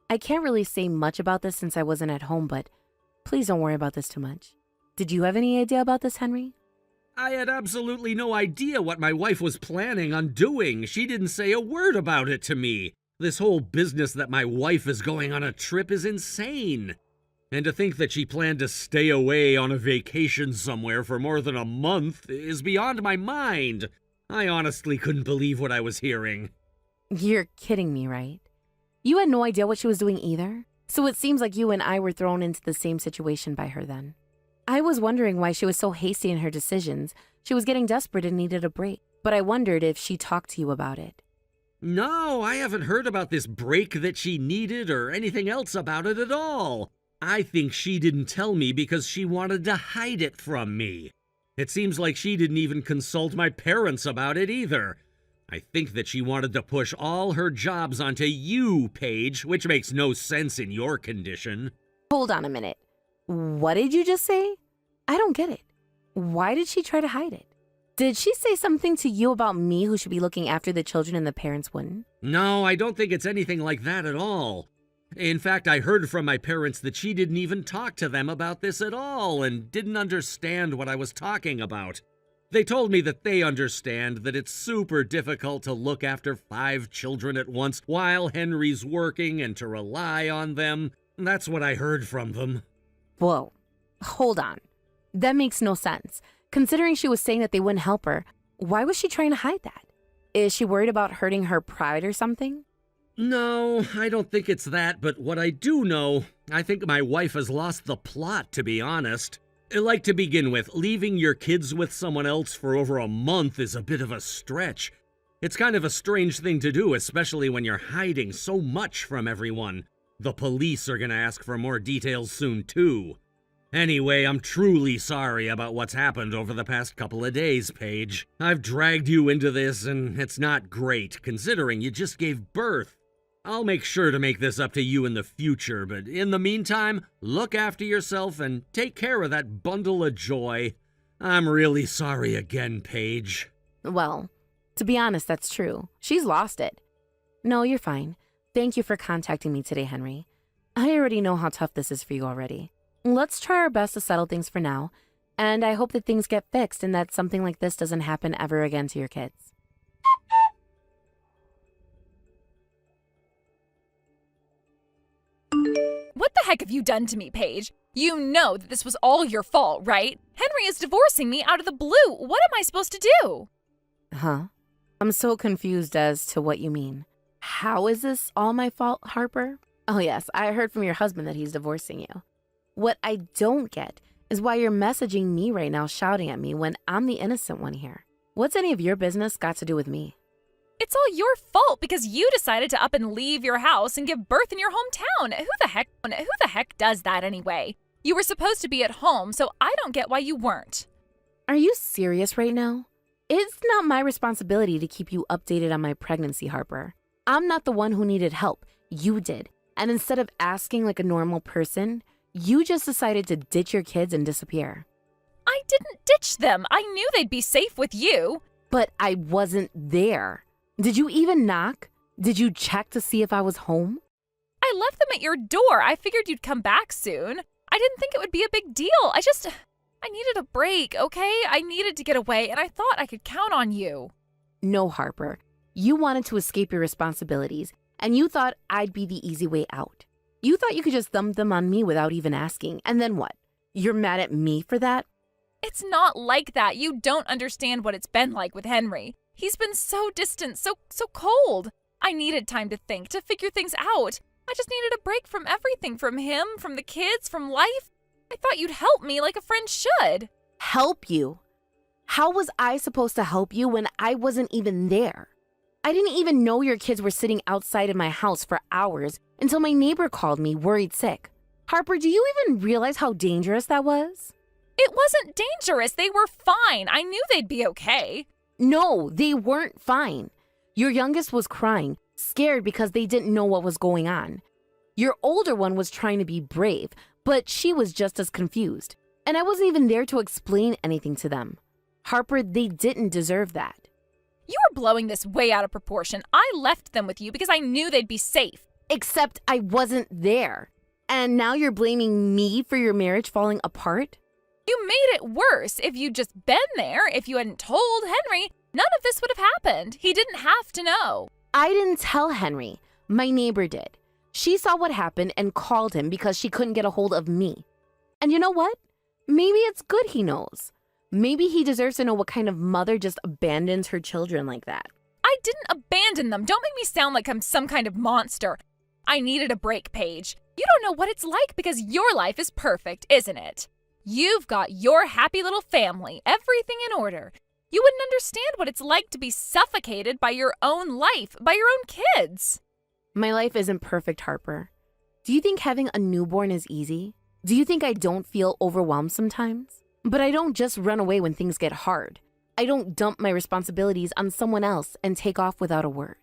I can't really say much about this since I wasn't at home, but please don't worry about this too much. Did you have any idea about this, Henry? I had absolutely no idea what my wife was planning on doing. She didn't say a word about it to me. This whole business that my wife is going on a trip is insane. And to think that she planned to stay away on a vacation somewhere for more than a month is beyond my mind. I honestly couldn't believe what I was hearing. You're kidding me, right? You had no idea what she was doing either? So it seems like you and I were thrown into the same situation by her then. I was wondering why she was so hasty in her decisions. She was getting desperate and needed a break. But I wondered if she talked to you about it. No, I haven't heard about this break that she needed or anything else about it at all. I think she didn't tell me because she wanted to hide it from me. It seems like she didn't even consult my parents about it either. I think that she wanted to push all her jobs onto you, Paige, which makes no sense in your condition. Hold on a minute. What did you just say? I don't get it. Why did she try to hide it? Did she say something to you about me who should be looking after the children and the parents wouldn't? No, I don't think it's anything like that at all. In fact, I heard from my parents that she didn't even talk to them about this at all and didn't understand what I was talking about. They told me that they understand that it's super difficult to look after 5 children at once while Henry's working and to rely on them. That's what I heard from them. Whoa, hold on. That makes no sense. Considering she was saying that they wouldn't help her, why was she trying to hide that? Is she worried about hurting her pride or something? No, I don't think it's that, but what I do know, I think my wife has lost the plot, to be honest. Like, to begin with, leaving your kids with someone else for over a month is a bit of a stretch. It's kind of a strange thing to do, especially when you're hiding so much from everyone. The police are gonna ask for more details soon, too. Anyway, I'm truly sorry about what's happened over the past couple of days, Paige. I've dragged you into this, and it's not great, considering you just gave birth. I'll make sure to make this up to you in the future, but in the meantime, look after yourself and take care of that bundle of joy. I'm really sorry again, Paige. Well, to be honest, that's true. She's lost it. No, you're fine. Thank you for contacting me today, Henry. I already know how tough this is for you already. Let's try our best to settle things for now, and I hope that things get fixed and that something like this doesn't happen ever again to your kids. What the heck have you done to me, Paige? You know that this was all your fault, right? Henry is divorcing me out of the blue. What am I supposed to do? Huh? I'm so confused as to what you mean. How is this all my fault, Harper? Oh yes, I heard from your husband that he's divorcing you. What I don't get is why you're messaging me right now shouting at me when I'm the innocent one here. What's any of your business got to do with me? It's all your fault because you decided to up and leave your house and give birth in your hometown. Who the heck does that anyway? You were supposed to be at home, so I don't get why you weren't. Are you serious right now? It's not my responsibility to keep you updated on my pregnancy, Harper. I'm not the one who needed help. You did. And instead of asking like a normal person, you just decided to ditch your kids and disappear. I didn't ditch them. I knew they'd be safe with you. But I wasn't there. Did you even knock? Did you check to see if I was home? I left them at your door. I figured you'd come back soon. I didn't think it would be a big deal. I needed a break, okay? I needed to get away, and I thought I could count on you. No, Harper. You wanted to escape your responsibilities, and you thought I'd be the easy way out. You thought you could just dump them on me without even asking, and then what? You're mad at me for that? It's not like that. You don't understand what it's been like with Henry. He's been so distant, so cold. I needed time to think, to figure things out. I just needed a break from everything, from him, from the kids, from life. I thought you'd help me like a friend should. Help you? How was I supposed to help you when I wasn't even there? I didn't even know your kids were sitting outside of my house for hours until my neighbor called me worried sick. Harper, do you even realize how dangerous that was? It wasn't dangerous. They were fine. I knew they'd be okay. No, they weren't fine. Your youngest was crying, scared because they didn't know what was going on. Your older one was trying to be brave, but she was just as confused. And I wasn't even there to explain anything to them. Harper, they didn't deserve that. You are blowing this way out of proportion. I left them with you because I knew they'd be safe. Except I wasn't there. And now you're blaming me for your marriage falling apart? You made it worse. If you'd just been there, if you hadn't told Henry, none of this would have happened. He didn't have to know. I didn't tell Henry. My neighbor did. She saw what happened and called him because she couldn't get a hold of me. And you know what? Maybe it's good he knows. Maybe he deserves to know what kind of mother just abandons her children like that. I didn't abandon them. Don't make me sound like I'm some kind of monster. I needed a break, Paige. You don't know what it's like because your life is perfect, isn't it? You've got your happy little family, everything in order. You wouldn't understand what it's like to be suffocated by your own life, by your own kids. My life isn't perfect, Harper. Do you think having a newborn is easy? Do you think I don't feel overwhelmed sometimes? But I don't just run away when things get hard. I don't dump my responsibilities on someone else and take off without a word.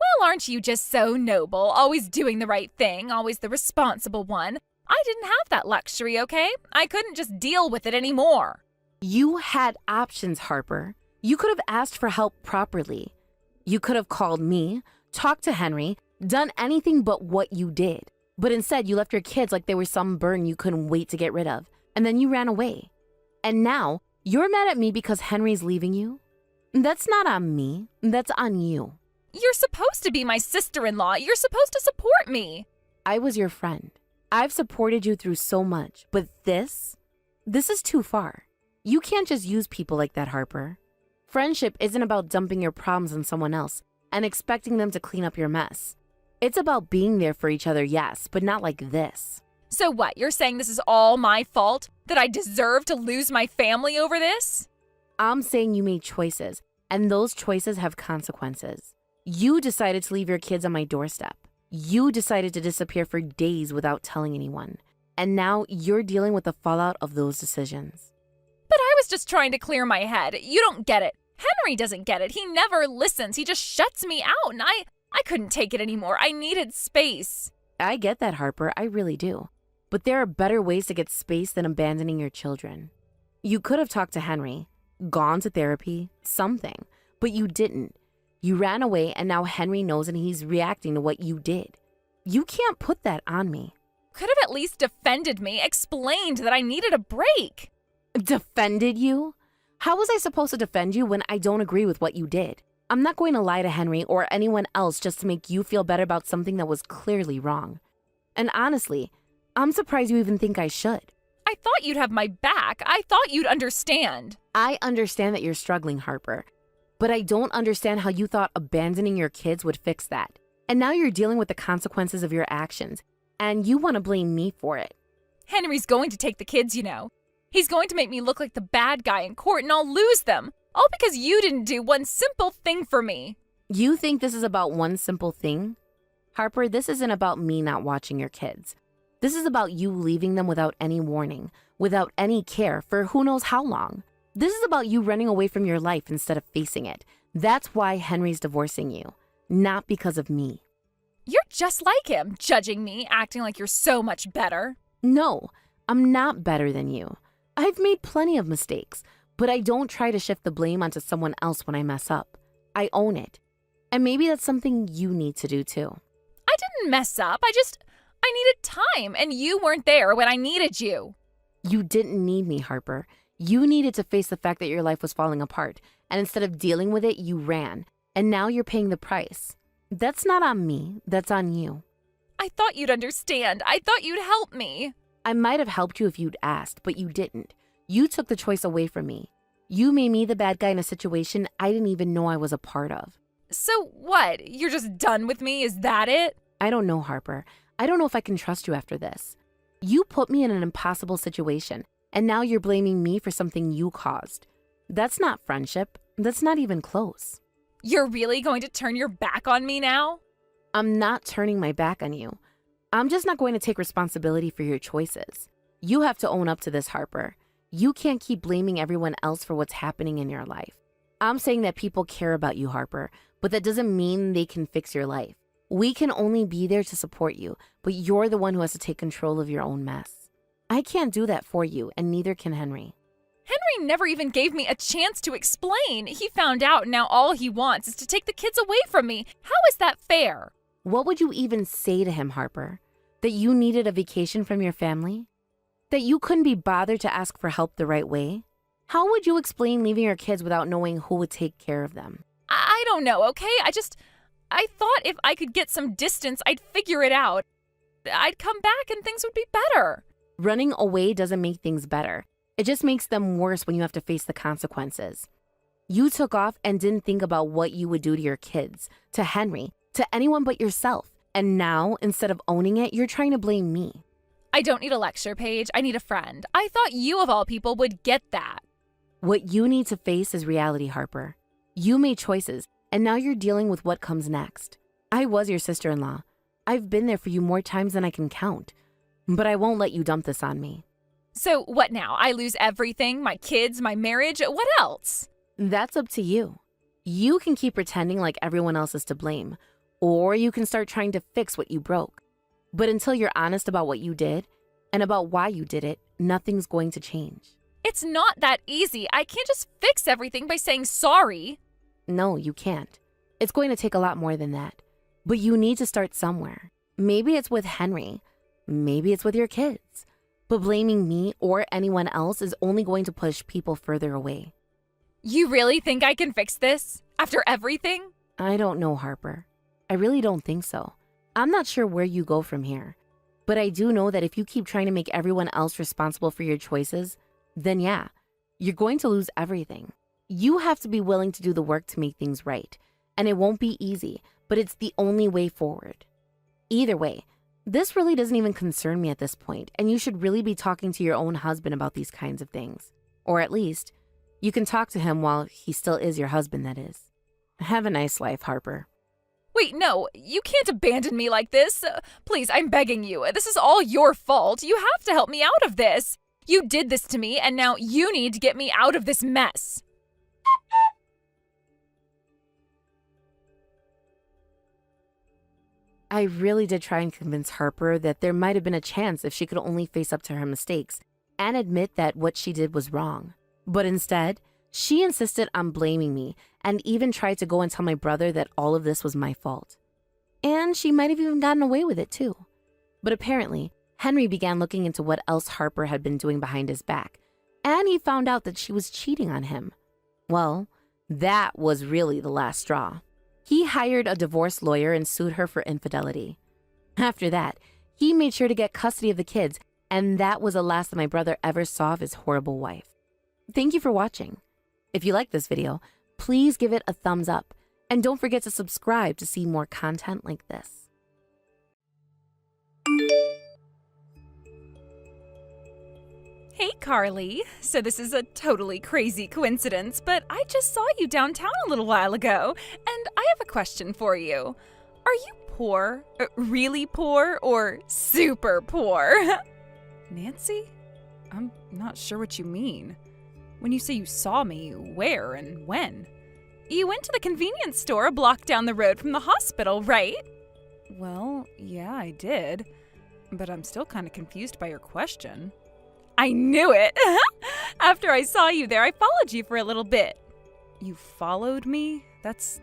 Well, aren't you just so noble, always doing the right thing, always the responsible one? I didn't have that luxury, okay? I couldn't just deal with it anymore. You had options, Harper. You could have asked for help properly. You could have called me, talked to Henry, done anything but what you did. But instead, you left your kids like they were some burden you couldn't wait to get rid of. And then you ran away. And now, you're mad at me because Henry's leaving you? That's not on me. That's on you. You're supposed to be my sister-in-law. You're supposed to support me. I was your friend. I've supported you through so much. But this is too far. You can't just use people like that, Harper. Friendship isn't about dumping your problems on someone else and expecting them to clean up your mess. It's about being there for each other, yes, but not like this. So what, you're saying this is all my fault? That I deserve to lose my family over this? I'm saying you made choices, and those choices have consequences. You decided to leave your kids on my doorstep. You decided to disappear for days without telling anyone. And now you're dealing with the fallout of those decisions. But I was just trying to clear my head. You don't get it. Henry doesn't get it. He never listens. He just shuts me out, and I couldn't take it anymore. I needed space. I get that, Harper. I really do. But there are better ways to get space than abandoning your children. You could have talked to Henry, gone to therapy, something, but you didn't. You ran away, and now Henry knows and he's reacting to what you did. You can't put that on me. Could have at least defended me, explained that I needed a break. Defended you? How was I supposed to defend you when I don't agree with what you did? I'm not going to lie to Henry or anyone else just to make you feel better about something that was clearly wrong. And honestly, I'm surprised you even think I should. I thought you'd have my back. I thought you'd understand. I understand that you're struggling, Harper. But I don't understand how you thought abandoning your kids would fix that. And now you're dealing with the consequences of your actions. And you want to blame me for it. Henry's going to take the kids, you know. He's going to make me look like the bad guy in court and I'll lose them. All because you didn't do one simple thing for me. You think this is about one simple thing? Harper, this isn't about me not watching your kids. This is about you leaving them without any warning, without any care for who knows how long. This is about you running away from your life instead of facing it. That's why Henry's divorcing you, not because of me. You're just like him, judging me, acting like you're so much better. No, I'm not better than you. I've made plenty of mistakes, but I don't try to shift the blame onto someone else when I mess up. I own it. And maybe that's something you need to do too. I didn't mess up. I needed time, and you weren't there when I needed you. You didn't need me, Harper. You needed to face the fact that your life was falling apart, and instead of dealing with it, you ran. And now you're paying the price. That's not on me. That's on you. I thought you'd understand. I thought you'd help me. I might have helped you if you'd asked, but you didn't. You took the choice away from me. You made me the bad guy in a situation I didn't even know I was a part of. So what? You're just done with me? Is that it? I don't know, Harper. I don't know if I can trust you after this. You put me in an impossible situation, and now you're blaming me for something you caused. That's not friendship. That's not even close. You're really going to turn your back on me now? I'm not turning my back on you. I'm just not going to take responsibility for your choices. You have to own up to this, Harper. You can't keep blaming everyone else for what's happening in your life. I'm saying that people care about you, Harper, but that doesn't mean they can fix your life. We can only be there to support you, but you're the one who has to take control of your own mess. I can't do that for you, and neither can Henry. Henry never even gave me a chance to explain. He found out, and now all he wants is to take the kids away from me. How is that fair? What would you even say to him, Harper? That you needed a vacation from your family? That you couldn't be bothered to ask for help the right way? How would you explain leaving your kids without knowing who would take care of them? I don't know, okay? I thought if I could get some distance, I'd figure it out. I'd come back and things would be better. Running away doesn't make things better. It just makes them worse when you have to face the consequences. You took off and didn't think about what you would do to your kids, to Henry, to anyone but yourself. And now, instead of owning it, you're trying to blame me. I don't need a lecture, Paige. I need a friend. I thought you, of all people, would get that. What you need to face is reality, Harper. You made choices, and now you're dealing with what comes next. I was your sister-in-law. I've been there for you more times than I can count. But I won't let you dump this on me. So what now? I lose everything? My kids, my marriage? What else? That's up to you. You can keep pretending like everyone else is to blame, or you can start trying to fix what you broke. But until you're honest about what you did and about why you did it, nothing's going to change. It's not that easy. I can't just fix everything by saying sorry. No, you can't. It's going to take a lot more than that. But you need to start somewhere. Maybe it's with Henry. Maybe it's with your kids. But blaming me or anyone else is only going to push people further away. You really think I can fix this? After everything? I don't know, Harper. I really don't think so. I'm not sure where you go from here. But I do know that if you keep trying to make everyone else responsible for your choices, then yeah, you're going to lose everything. You have to be willing to do the work to make things right. And it won't be easy, but it's the only way forward. Either way, this really doesn't even concern me at this point, and you should really be talking to your own husband about these kinds of things. Or at least, you can talk to him while he still is your husband, that is. Have a nice life, Harper. Wait, no, you can't abandon me like this. Please, I'm begging you. This is all your fault. You have to help me out of this. You did this to me, and now you need to get me out of this mess. I really did try and convince Harper that there might have been a chance if she could only face up to her mistakes and admit that what she did was wrong. But instead, she insisted on blaming me and even tried to go and tell my brother that all of this was my fault. And she might have even gotten away with it too. But apparently, Henry began looking into what else Harper had been doing behind his back, and he found out that she was cheating on him. Well, that was really the last straw. He hired a divorce lawyer and sued her for infidelity. After that, he made sure to get custody of the kids, and that was the last that my brother ever saw of his horrible wife. Thank you for watching. If you liked this video, please give it a thumbs up, and don't forget to subscribe to see more content like this. Hey, Carly. So this is a totally crazy coincidence, but I just saw you downtown a little while ago, and I have a question for you. Are you poor? Really poor? Or super poor? Nancy? I'm not sure what you mean. When you say you saw me, where and when? You went to the convenience store a block down the road from the hospital, right? Well, yeah, I did. But I'm still kind of confused by your question. I knew it! After I saw you there, I followed you for a little bit. You followed me? That's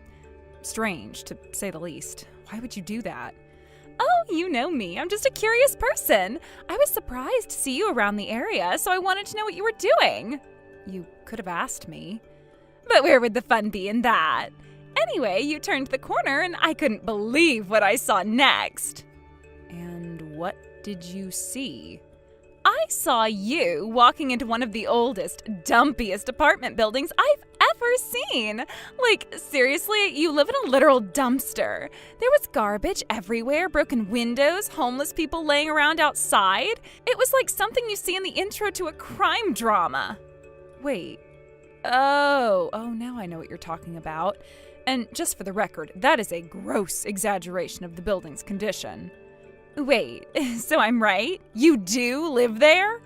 strange, to say the least. Why would you do that? Oh, you know me. I'm just a curious person. I was surprised to see you around the area, so I wanted to know what you were doing. You could have asked me. But where would the fun be in that? Anyway, you turned the corner, and I couldn't believe what I saw next. And what did you see? I saw you walking into one of the oldest, dumpiest apartment buildings I've ever seen. Like, seriously, you live in a literal dumpster. There was garbage everywhere, broken windows, homeless people laying around outside. It was like something you see in the intro to a crime drama. Wait. Oh, now I know what you're talking about. And just for the record, that is a gross exaggeration of the building's condition. Wait, so I'm right? You do live there?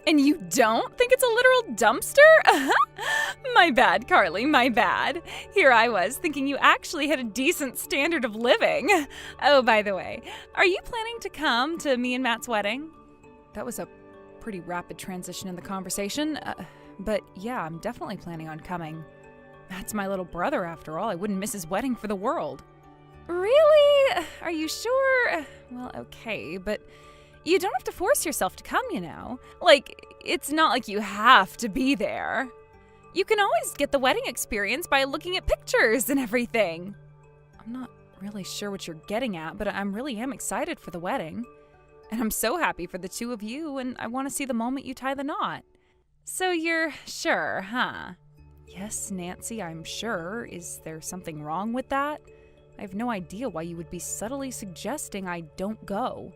And you don't think it's a literal dumpster? My bad, Carly, my bad. Here I was thinking you actually had a decent standard of living. Oh, by the way, are you planning to come to me and Matt's wedding? That was a pretty rapid transition in the conversation. But yeah, I'm definitely planning on coming. Matt's my little brother, after all. I wouldn't miss his wedding for the world. Really? Are you sure? Well, okay, but you don't have to force yourself to come, you know. Like, it's not like you have to be there. You can always get the wedding experience by looking at pictures and everything. I'm not really sure what you're getting at, but I really am excited for the wedding. And I'm so happy for the two of you, and I want to see the moment you tie the knot. So you're sure, huh? Yes, Nancy, I'm sure. Is there something wrong with that? I have no idea why you would be subtly suggesting I don't go.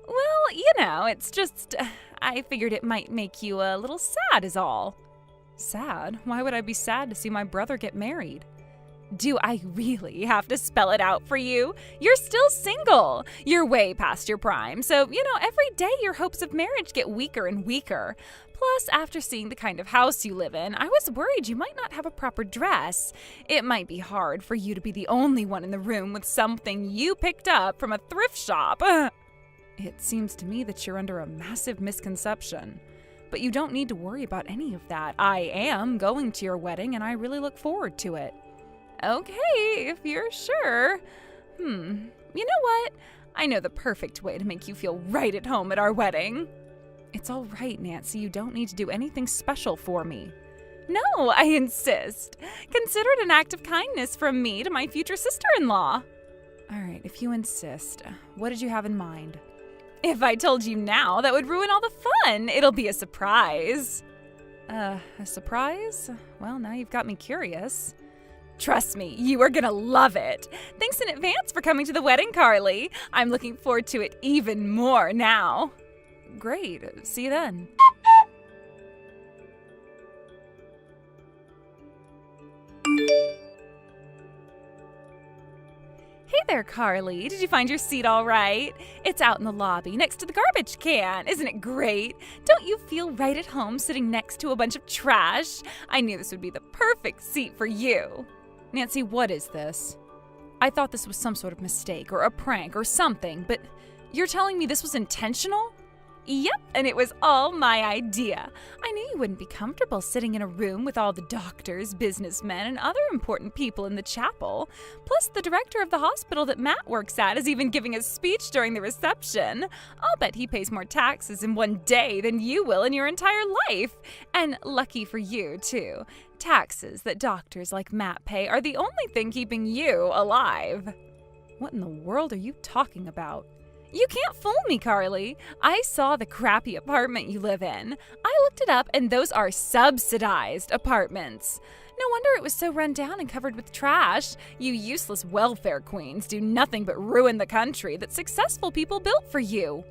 Well, you know, it's just, I figured it might make you a little sad is all. Sad? Why would I be sad to see my brother get married? Do I really have to spell it out for you? You're still single. You're way past your prime. So, you know, every day your hopes of marriage get weaker and weaker. Plus, after seeing the kind of house you live in, I was worried you might not have a proper dress. It might be hard for you to be the only one in the room with something you picked up from a thrift shop. It seems to me that you're under a massive misconception. But you don't need to worry about any of that. I am going to your wedding, and I really look forward to it. Okay, if you're sure. You know what? I know the perfect way to make you feel right at home at our wedding. It's all right, Nancy. You don't need to do anything special for me. No, I insist. Consider it an act of kindness from me to my future sister-in-law. All right, if you insist. What did you have in mind? If I told you now, that would ruin all the fun. It'll be a surprise. A surprise? Well, now you've got me curious. Trust me, you are gonna love it. Thanks in advance for coming to the wedding, Carly. I'm looking forward to it even more now. Great. See you then. Hey there, Carly. Did you find your seat all right? It's out in the lobby next to the garbage can. Isn't it great? Don't you feel right at home sitting next to a bunch of trash? I knew this would be the perfect seat for you. Nancy, what is this? I thought this was some sort of mistake or a prank or something, but you're telling me this was intentional? Yep, and it was all my idea. I knew you wouldn't be comfortable sitting in a room with all the doctors, businessmen, and other important people in the chapel. Plus, the director of the hospital that Matt works at is even giving a speech during the reception. I'll bet he pays more taxes in one day than you will in your entire life. And lucky for you, too. Taxes that doctors like Matt pay are the only thing keeping you alive. What in the world are you talking about? You can't fool me, Carly. I saw the crappy apartment you live in. I looked it up, and those are subsidized apartments. No wonder it was so run down and covered with trash. You useless welfare queens do nothing but ruin the country that successful people built for you.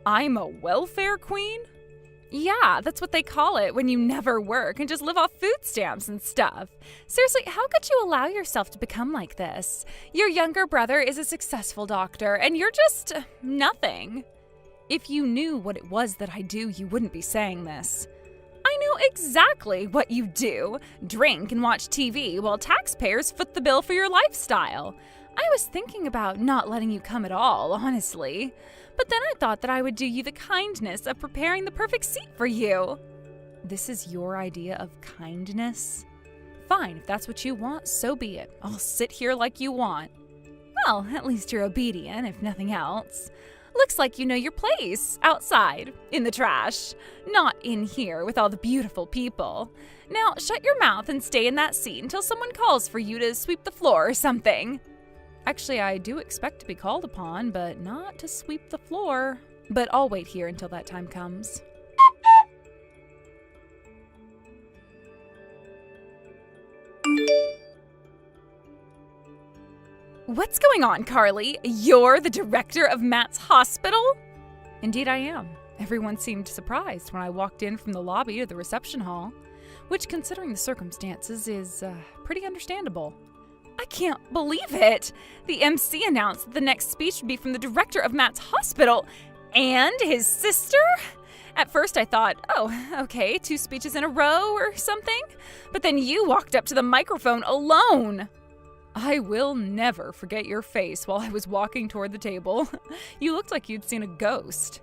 I'm a welfare queen? Yeah, that's what they call it when you never work and just live off food stamps and stuff. Seriously, how could you allow yourself to become like this? Your younger brother is a successful doctor, and you're just nothing. If you knew what it was that I do, you wouldn't be saying this. I know exactly what you do. Drink and watch TV while taxpayers foot the bill for your lifestyle. I was thinking about not letting you come at all, honestly. But then I thought that I would do you the kindness of preparing the perfect seat for you. This is your idea of kindness? Fine, if that's what you want, so be it. I'll sit here like you want. Well, at least you're obedient, if nothing else. Looks like you know your place, outside, in the trash. Not in here with all the beautiful people. Now, shut your mouth and stay in that seat until someone calls for you to sweep the floor or something. Actually, I do expect to be called upon, but not to sweep the floor. But I'll wait here until that time comes. What's going on, Carly? You're the director of Matt's hospital? Indeed, I am. Everyone seemed surprised when I walked in from the lobby to the reception hall, which, considering the circumstances, is pretty understandable. I can't believe it! The MC announced that the next speech would be from the director of Matt's hospital and his sister? At first I thought, oh, okay, 2 speeches in a row or something. But then you walked up to the microphone alone. I will never forget your face while I was walking toward the table. You looked like you'd seen a ghost.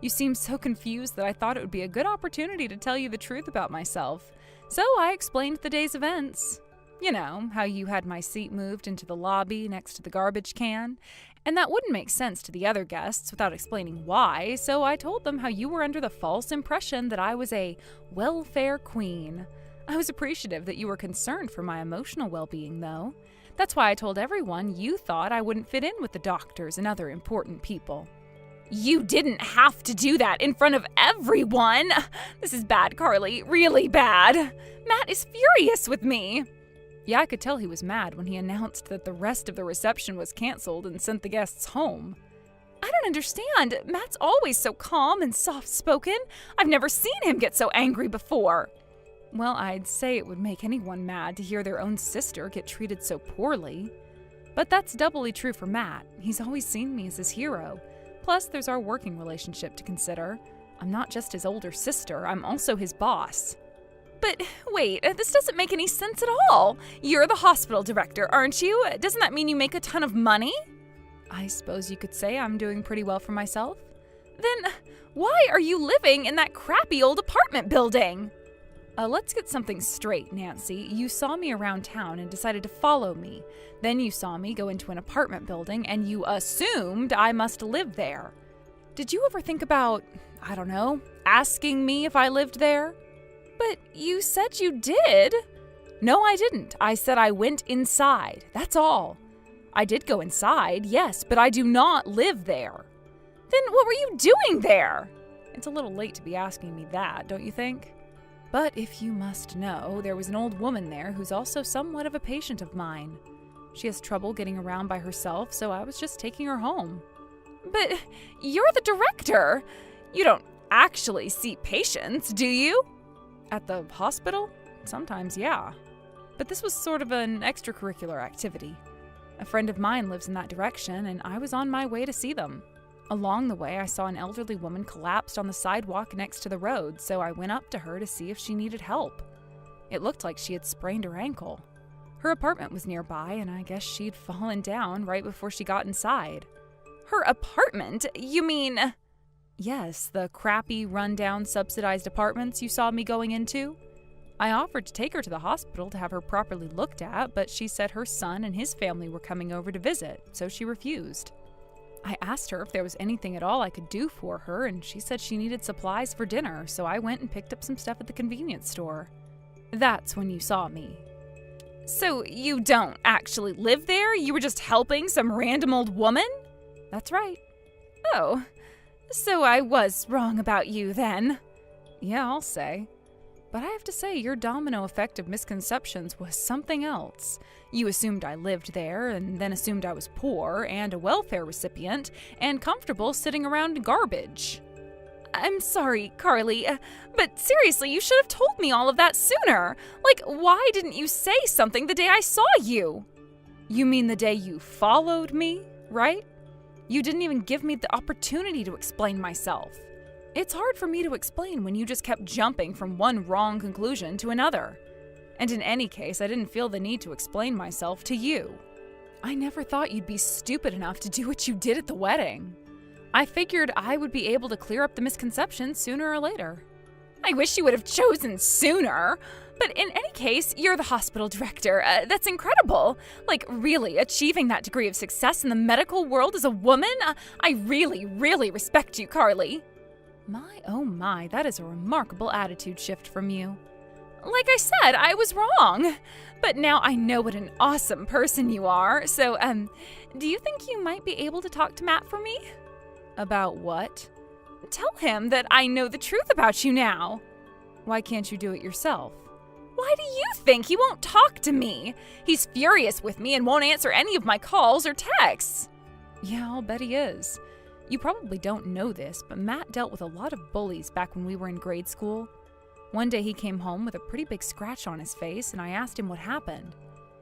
You seemed so confused that I thought it would be a good opportunity to tell you the truth about myself. So I explained the day's events. You know, how you had my seat moved into the lobby next to the garbage can. And that wouldn't make sense to the other guests without explaining why, so I told them how you were under the false impression that I was a welfare queen. I was appreciative that you were concerned for my emotional well-being, though. That's why I told everyone you thought I wouldn't fit in with the doctors and other important people. You didn't have to do that in front of everyone. This is bad, Carly. Really bad. Matt is furious with me. Yeah, I could tell he was mad when he announced that the rest of the reception was canceled and sent the guests home. I don't understand. Matt's always so calm and soft-spoken. I've never seen him get so angry before. Well, I'd say it would make anyone mad to hear their own sister get treated so poorly. But that's doubly true for Matt. He's always seen me as his hero. Plus, there's our working relationship to consider. I'm not just his older sister, I'm also his boss. But wait, this doesn't make any sense at all. You're the hospital director, aren't you? Doesn't that mean you make a ton of money? I suppose you could say I'm doing pretty well for myself. Then why are you living in that crappy old apartment building? Let's get something straight, Nancy. You saw me around town and decided to follow me. Then you saw me go into an apartment building and you assumed I must live there. Did you ever think about, I don't know, asking me if I lived there? But you said you did. No, I didn't. I said I went inside. That's all. I did go inside, yes, but I do not live there. Then what were you doing there? It's a little late to be asking me that, don't you think? But if you must know, there was an old woman there who's also somewhat of a patient of mine. She has trouble getting around by herself, so I was just taking her home. But you're the director. You don't actually see patients, do you? At the hospital? Sometimes, yeah. But this was sort of an extracurricular activity. A friend of mine lives in that direction, and I was on my way to see them. Along the way, I saw an elderly woman collapsed on the sidewalk next to the road, so I went up to her to see if she needed help. It looked like she had sprained her ankle. Her apartment was nearby, and I guess she'd fallen down right before she got inside. Her apartment? You mean... Yes, the crappy, run-down, subsidized apartments you saw me going into. I offered to take her to the hospital to have her properly looked at, but she said her son and his family were coming over to visit, so she refused. I asked her if there was anything at all I could do for her, and she said she needed supplies for dinner, so I went and picked up some stuff at the convenience store. That's when you saw me. So you don't actually live there? You were just helping some random old woman? That's right. Oh, so I was wrong about you then. Yeah, I'll say. But I have to say, your domino effect of misconceptions was something else. You assumed I lived there, and then assumed I was poor, and a welfare recipient, and comfortable sitting around garbage. I'm sorry, Carly, but seriously, you should have told me all of that sooner. Like, why didn't you say something the day I saw you? You mean the day you followed me, right? You didn't even give me the opportunity to explain myself. It's hard for me to explain when you just kept jumping from one wrong conclusion to another. And in any case, I didn't feel the need to explain myself to you. I never thought you'd be stupid enough to do what you did at the wedding. I figured I would be able to clear up the misconceptions sooner or later. I wish you would have chosen sooner. But in any case, you're the hospital director. That's incredible. Like, really, achieving that degree of success in the medical world as a woman? I really, really respect you, Carly. My, oh my, that is a remarkable attitude shift from you. Like I said, I was wrong. But now I know what an awesome person you are. So, do you think you might be able to talk to Matt for me? About what? Tell him that I know the truth about you now. Why can't you do it yourself? Why do you think he won't talk to me? He's furious with me and won't answer any of my calls or texts. Yeah, I'll bet he is. You probably don't know this, but Matt dealt with a lot of bullies back when we were in grade school. One day he came home with a pretty big scratch on his face, and I asked him what happened.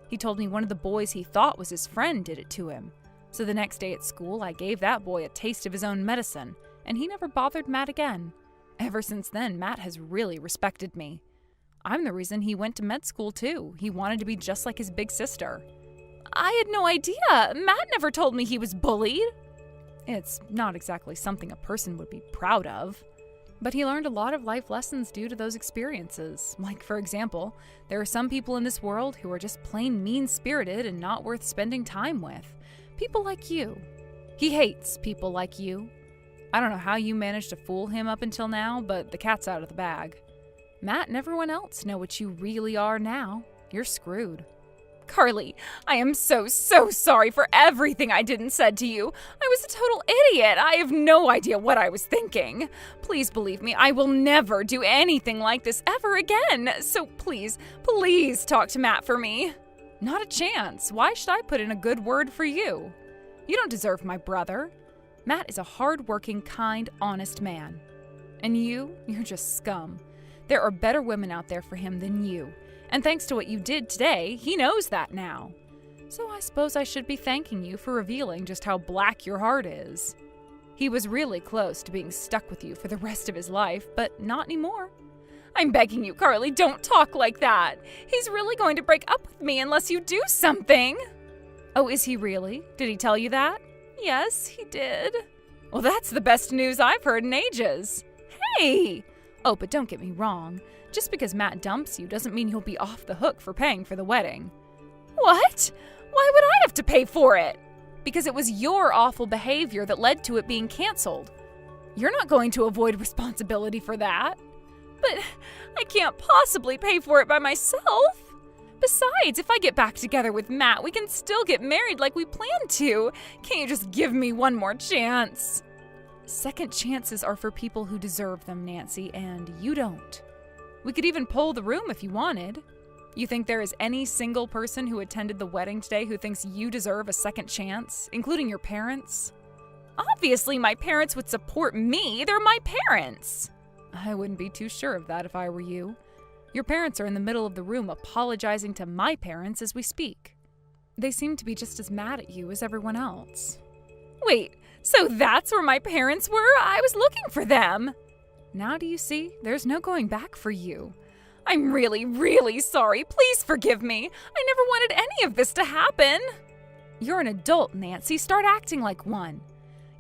He told me one of the boys he thought was his friend did it to him. So the next day at school, I gave that boy a taste of his own medicine, and he never bothered Matt again. Ever since then, Matt has really respected me. I'm the reason he went to med school too. He wanted to be just like his big sister. I had no idea. Matt never told me he was bullied. It's not exactly something a person would be proud of. But he learned a lot of life lessons due to those experiences. Like, for example, there are some people in this world who are just plain mean-spirited and not worth spending time with. People like you. He hates people like you. I don't know how you managed to fool him up until now, but the cat's out of the bag. Matt and everyone else know what you really are now. You're screwed. Carly, I am so sorry for everything I did and said to you. I was a total idiot. I have no idea what I was thinking. Please believe me, I will never do anything like this ever again. So please talk to Matt for me. Not a chance. Why should I put in a good word for you? You don't deserve my brother. Matt is a hard-working, kind, honest man. And you're just scum. There are better women out there for him than you. And thanks to what you did today, he knows that now. So I suppose I should be thanking you for revealing just how black your heart is. He was really close to being stuck with you for the rest of his life, but not anymore. I'm begging you, Carly, don't talk like that. He's really going to break up with me unless you do something. Oh, is he really? Did he tell you that? Yes, he did. Well, that's the best news I've heard in ages. Hey! Oh, but don't get me wrong. Just because Matt dumps you doesn't mean you'll be off the hook for paying for the wedding. What? Why would I have to pay for it? Because it was your awful behavior that led to it being canceled. You're not going to avoid responsibility for that. But I can't possibly pay for it by myself. Besides, if I get back together with Matt, we can still get married like we planned to. Can't you just give me one more chance? Second chances are for people who deserve them, Nancy, and you don't. We could even poll the room if you wanted. You think there is any single person who attended the wedding today who thinks you deserve a second chance, including your parents? Obviously, my parents would support me. They're my parents. I wouldn't be too sure of that if I were you. Your parents are in the middle of the room apologizing to my parents as we speak. They seem to be just as mad at you as everyone else. Wait, so that's where my parents were? I was looking for them. Now do you see? There's no going back for you. I'm really sorry. Please forgive me. I never wanted any of this to happen. You're an adult, Nancy. Start acting like one.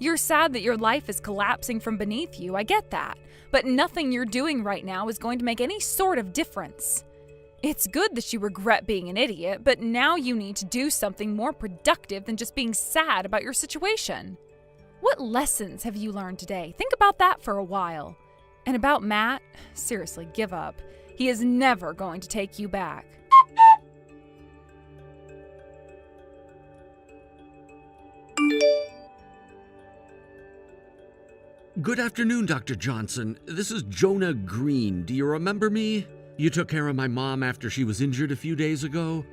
You're sad that your life is collapsing from beneath you. I get that. But nothing you're doing right now is going to make any sort of difference. It's good that you regret being an idiot, but now you need to do something more productive than just being sad about your situation. What lessons have you learned today? Think about that for a while. And about Matt, seriously, give up. He is never going to take you back. Good afternoon, Dr. Johnson. This is Jonah Green. Do you remember me? You took care of my mom after she was injured a few days ago.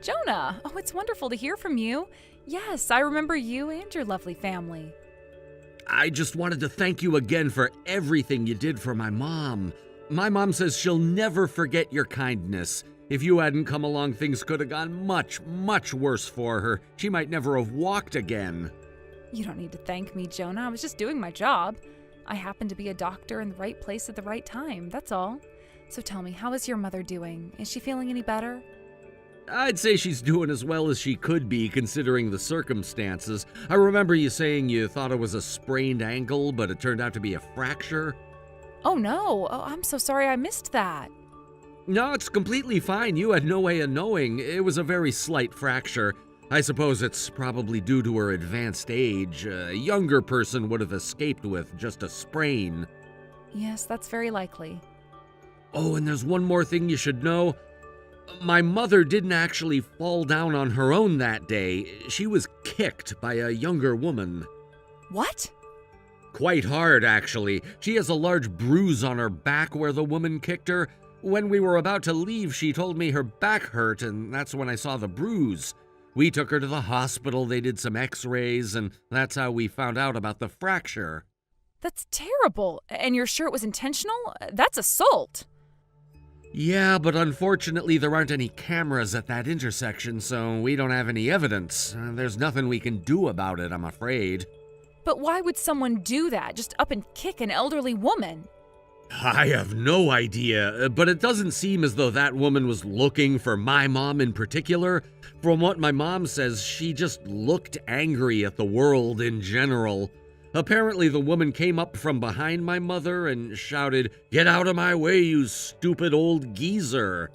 Jonah, oh, it's wonderful to hear from you. Yes, I remember you and your lovely family. I just wanted to thank you again for everything you did for my mom. My mom says she'll never forget your kindness. If you hadn't come along, things could have gone much worse for her. She might never have walked again. You don't need to thank me, Jonah. I was just doing my job. I happened to be a doctor in the right place at the right time, that's all. So tell me, how is your mother doing? Is she feeling any better? I'd say she's doing as well as she could be, considering the circumstances. I remember you saying you thought it was a sprained ankle, but it turned out to be a fracture. Oh, no. Oh, I'm so sorry I missed that. No, it's completely fine. You had no way of knowing. It was a very slight fracture. I suppose it's probably due to her advanced age. A younger person would have escaped with just a sprain. Yes, that's very likely. Oh, and there's one more thing you should know. My mother didn't actually fall down on her own that day. She was kicked by a younger woman. What? Quite hard, actually. She has a large bruise on her back where the woman kicked her. When we were about to leave, she told me her back hurt, and that's when I saw the bruise. We took her to the hospital, they did some x-rays, and that's how we found out about the fracture. That's terrible. And you're sure it was intentional? That's assault. Yeah, but unfortunately there aren't any cameras at that intersection, so we don't have any evidence. There's nothing we can do about it, I'm afraid. But why would someone do that? Just up and kick an elderly woman? I have no idea, but it doesn't seem as though that woman was looking for my mom in particular. From what my mom says, she just looked angry at the world in general. Apparently, the woman came up from behind my mother and shouted, "Get out of my way, you stupid old geezer."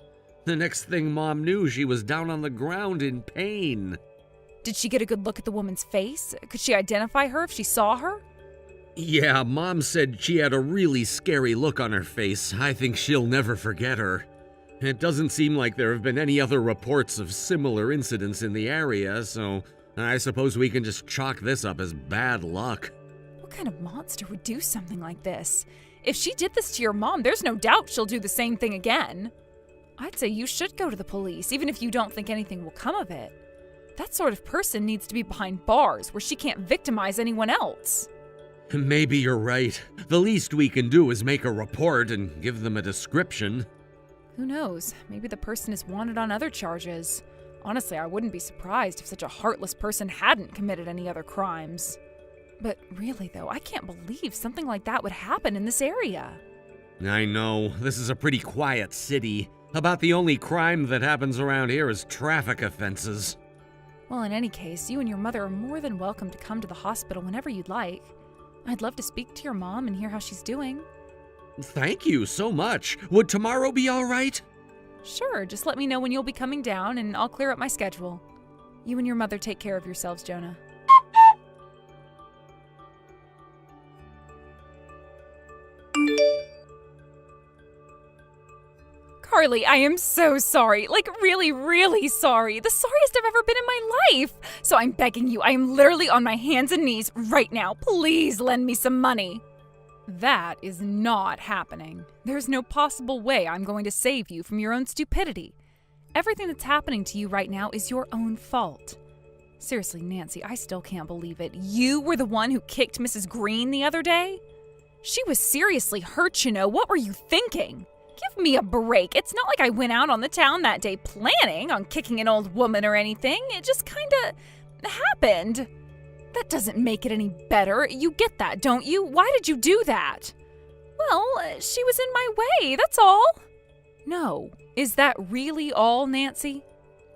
The next thing Mom knew, she was down on the ground in pain. Did she get a good look at the woman's face? Could she identify her if she saw her? Yeah, Mom said she had a really scary look on her face. I think she'll never forget her. It doesn't seem like there have been any other reports of similar incidents in the area, so I suppose we can just chalk this up as bad luck. What kind of monster would do something like this? If she did this to your mom, there's no doubt she'll do the same thing again. I'd say you should go to the police, even if you don't think anything will come of it. That sort of person needs to be behind bars where she can't victimize anyone else. Maybe you're right. The least we can do is make a report and give them a description. Who knows? Maybe the person is wanted on other charges. Honestly, I wouldn't be surprised if such a heartless person hadn't committed any other crimes. But really, though, I can't believe something like that would happen in this area. I know. This is a pretty quiet city. About the only crime that happens around here is traffic offenses. Well, in any case, you and your mother are more than welcome to come to the hospital whenever you'd like. I'd love to speak to your mom and hear how she's doing. Thank you so much. Would tomorrow be all right? Sure, just let me know when you'll be coming down and I'll clear up my schedule. You and your mother take care of yourselves, Jonah. Carly, I am so sorry. Like, really, really sorry. The sorriest I've ever been in my life. So I'm begging you, I am literally on my hands and knees right now. Please lend me some money. That is not happening. There's no possible way I'm going to save you from your own stupidity. Everything that's happening to you right now is your own fault. Seriously, Nancy, I still can't believe it. You were the one who kicked Mrs. Green the other day? She was seriously hurt, you know. What were you thinking? Give me a break. It's not like I went out on the town that day planning on kicking an old woman or anything. It just kinda happened. That doesn't make it any better. You get that, don't you? Why did you do that? Well, she was in my way, that's all. No. Is that really all, Nancy?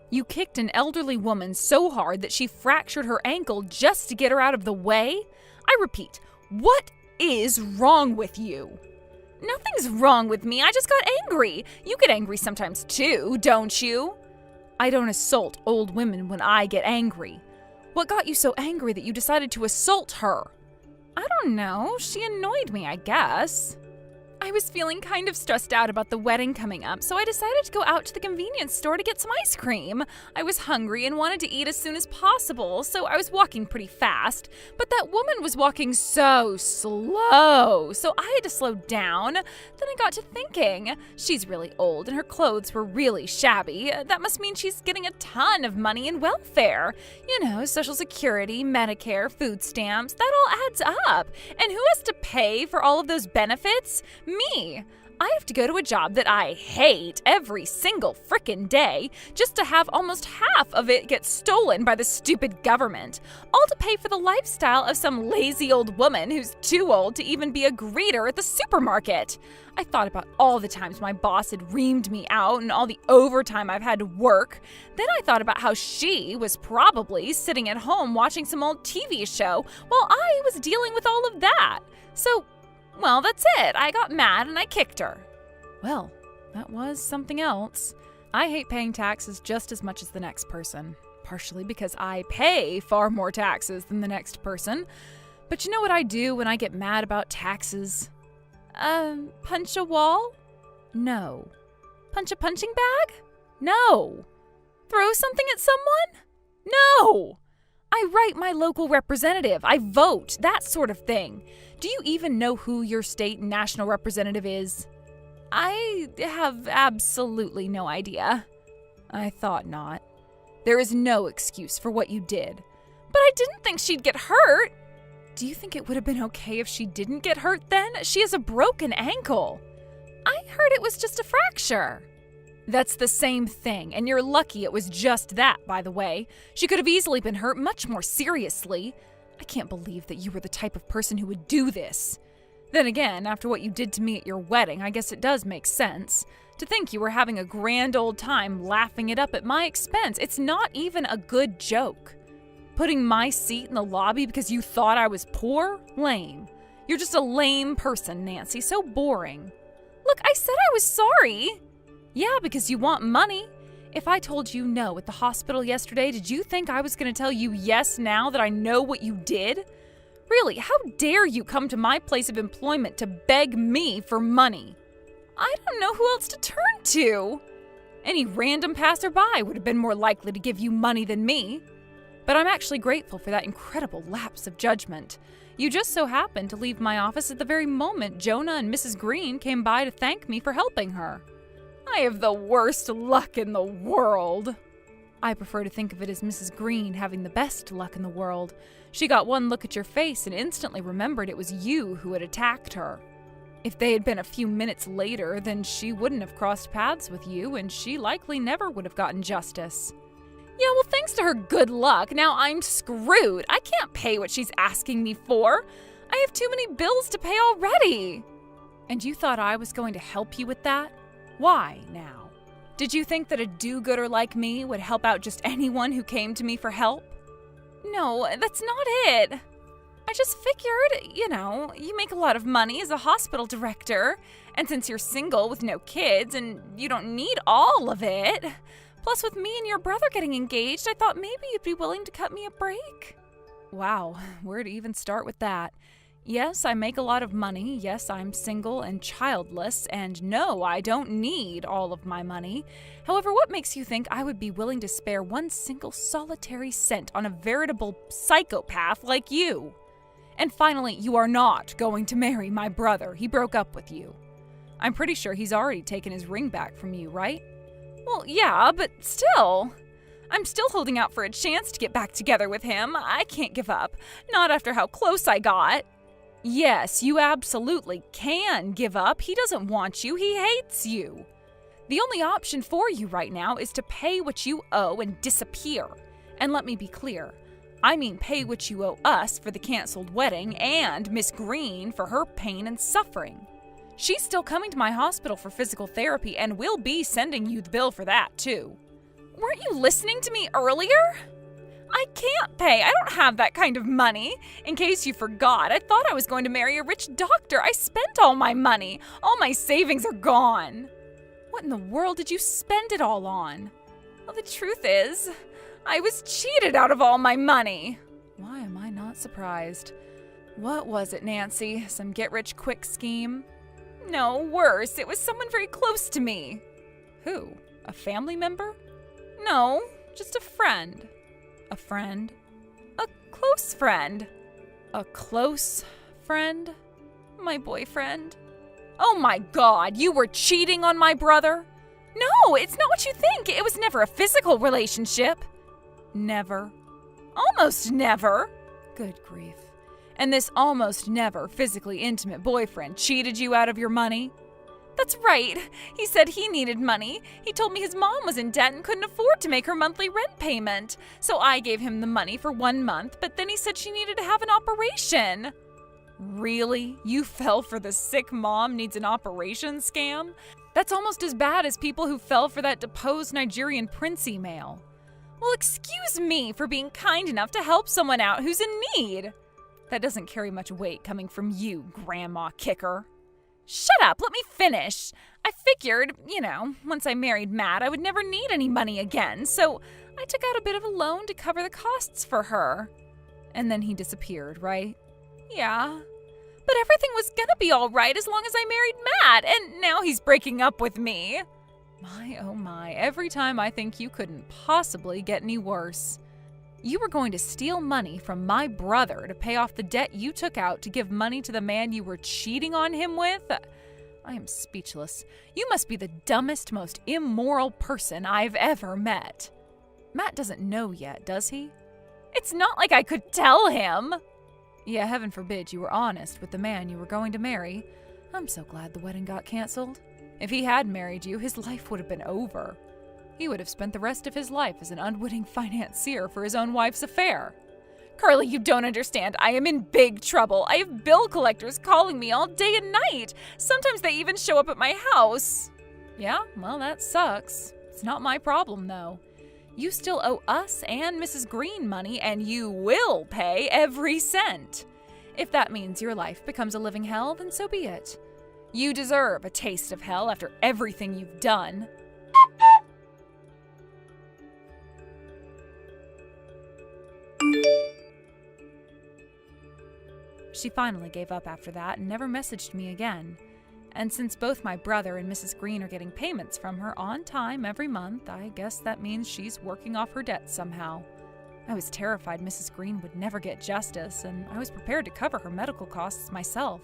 You kicked an elderly woman so hard that she fractured her ankle just to get her out of the way? I repeat, what is wrong with you? Nothing's wrong with me. I just got angry. You get angry sometimes too, don't you? I don't assault old women when I get angry. What got you so angry that you decided to assault her? I don't know. She annoyed me, I guess. I was feeling kind of stressed out about the wedding coming up, so I decided to go out to the convenience store to get some ice cream. I was hungry and wanted to eat as soon as possible, so I was walking pretty fast. But that woman was walking so slow, so I had to slow down. Then I got to thinking, she's really old and her clothes were really shabby. That must mean she's getting a ton of money in welfare. You know, Social Security, Medicare, food stamps, that all adds up. And who has to pay for all of those benefits? Me. I have to go to a job that I hate every single frickin' day just to have almost half of it get stolen by the stupid government, all to pay for the lifestyle of some lazy old woman who's too old to even be a greeter at the supermarket. I thought about all the times my boss had reamed me out and all the overtime I've had to work. Then I thought about how she was probably sitting at home watching some old TV show while I was dealing with all of that. So, well, that's it. I got mad and I kicked her. Well, that was something else. I hate paying taxes just as much as the next person, partially because I pay far more taxes than the next person. But you know what I do when I get mad about taxes? Punch a wall? No. Punch a punching bag? No. Throw something at someone? No. I write my local representative. I vote, that sort of thing. Do you even know who your state and national representative is? I have absolutely no idea. I thought not. There is no excuse for what you did. But I didn't think she'd get hurt. Do you think it would have been okay if she didn't get hurt then? She has a broken ankle. I heard it was just a fracture. That's the same thing, and you're lucky it was just that, by the way. She could have easily been hurt much more seriously. I can't believe that you were the type of person who would do this. Then again, after what you did to me at your wedding, I guess it does make sense. To think you were having a grand old time laughing it up at my expense. It's not even a good joke. Putting my seat in the lobby because you thought I was poor? Lame. You're just a lame person, Nancy. So boring. Look, I said I was sorry. Yeah, because you want money. If I told you no at the hospital yesterday, did you think I was going to tell you yes now that I know what you did? Really, how dare you come to my place of employment to beg me for money? I don't know who else to turn to. Any random passerby would have been more likely to give you money than me. But I'm actually grateful for that incredible lapse of judgment. You just so happened to leave my office at the very moment Jonah and Mrs. Green came by to thank me for helping her. I have the worst luck in the world. I prefer to think of it as Mrs. Green having the best luck in the world. She got one look at your face and instantly remembered it was you who had attacked her. If they had been a few minutes later, then she wouldn't have crossed paths with you, and she likely never would have gotten justice. Yeah, well, thanks to her good luck, now I'm screwed. I can't pay what she's asking me for. I have too many bills to pay already. And you thought I was going to help you with that? Why, now? Did you think that a do-gooder like me would help out just anyone who came to me for help? No, that's not it. I just figured, you make a lot of money as a hospital director, and since you're single with no kids and you don't need all of it, plus with me and your brother getting engaged, I thought maybe you'd be willing to cut me a break. Wow, where to even start with that? Yes, I make a lot of money. Yes, I'm single and childless. And no, I don't need all of my money. However, what makes you think I would be willing to spare one single solitary cent on a veritable psychopath like you? And finally, you are not going to marry my brother. He broke up with you. I'm pretty sure he's already taken his ring back from you, right? Well, yeah, but still. I'm still holding out for a chance to get back together with him. I can't give up. Not after how close I got. Yes, you absolutely can give up. He doesn't want you. He hates you. The only option for you right now is to pay what you owe and disappear. And let me be clear. I mean pay what you owe us for the canceled wedding and Miss Green for her pain and suffering. She's still coming to my hospital for physical therapy and we'll be sending you the bill for that too. Weren't you listening to me earlier? I can't pay. I don't have that kind of money. In case you forgot, I thought I was going to marry a rich doctor. I spent all my money. All my savings are gone. What in the world did you spend it all on? Well, the truth is, I was cheated out of all my money. Why am I not surprised? What was it, Nancy? Some get-rich-quick scheme? No, worse. It was someone very close to me. Who? A family member? No, just a friend. A friend? A close friend. A close friend? My boyfriend? Oh my God, you were cheating on my brother? No, it's not what you think. It was never a physical relationship. Never. Almost never. Good grief. And this almost never physically intimate boyfriend cheated you out of your money? That's right. He said he needed money. He told me his mom was in debt and couldn't afford to make her monthly rent payment. So I gave him the money for 1 month, but then he said she needed to have an operation. Really? You fell for the sick mom needs an operation scam? That's almost as bad as people who fell for that deposed Nigerian prince email. Well, excuse me for being kind enough to help someone out who's in need. That doesn't carry much weight coming from you, Grandma Kicker. Shut up, let me finish. I figured, once I married Matt, I would never need any money again, so I took out a bit of a loan to cover the costs for her. And then he disappeared, right? Yeah. But everything was gonna be all right as long as I married Matt, and now he's breaking up with me. My, oh my, every time I think you couldn't possibly get any worse. You were going to steal money from my brother to pay off the debt you took out to give money to the man you were cheating on him with? I am speechless. You must be the dumbest, most immoral person I've ever met. Matt doesn't know yet, does he? It's not like I could tell him. Yeah, heaven forbid you were honest with the man you were going to marry. I'm so glad the wedding got canceled. If he had married you, his life would have been over. He would have spent the rest of his life as an unwitting financier for his own wife's affair. Carly, you don't understand. I am in big trouble. I have bill collectors calling me all day and night. Sometimes they even show up at my house. Yeah, well, that sucks. It's not my problem, though. You still owe us and Mrs. Green money, and you will pay every cent. If that means your life becomes a living hell, then so be it. You deserve a taste of hell after everything you've done. She finally gave up after that and never messaged me again. And since both my brother and Mrs. Green are getting payments from her on time every month, I guess that means she's working off her debts somehow. I was terrified Mrs. Green would never get justice, and I was prepared to cover her medical costs myself.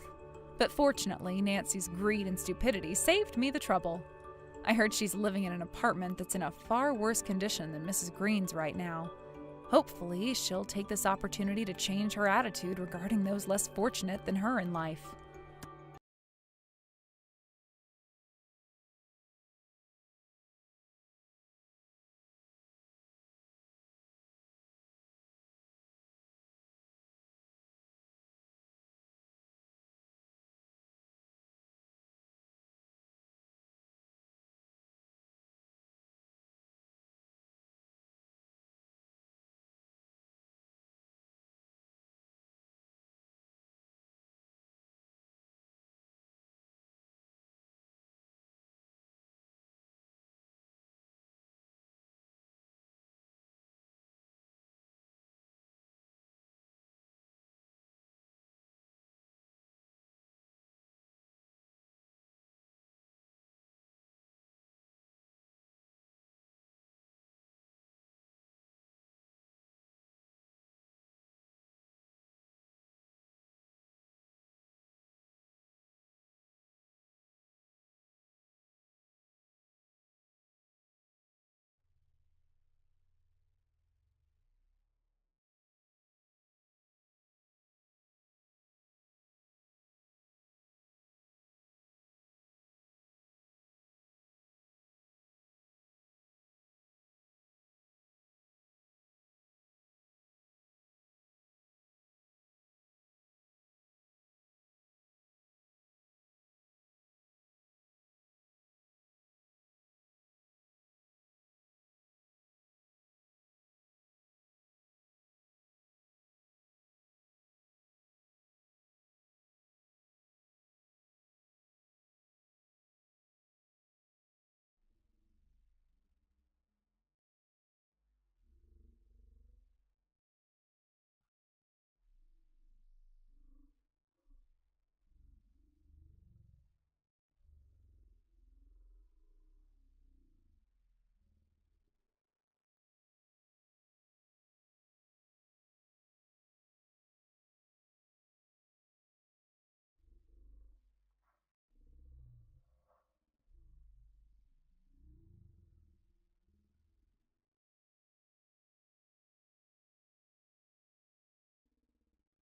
But fortunately, Nancy's greed and stupidity saved me the trouble. I heard she's living in an apartment that's in a far worse condition than Mrs. Green's right now. Hopefully, she'll take this opportunity to change her attitude regarding those less fortunate than her in life.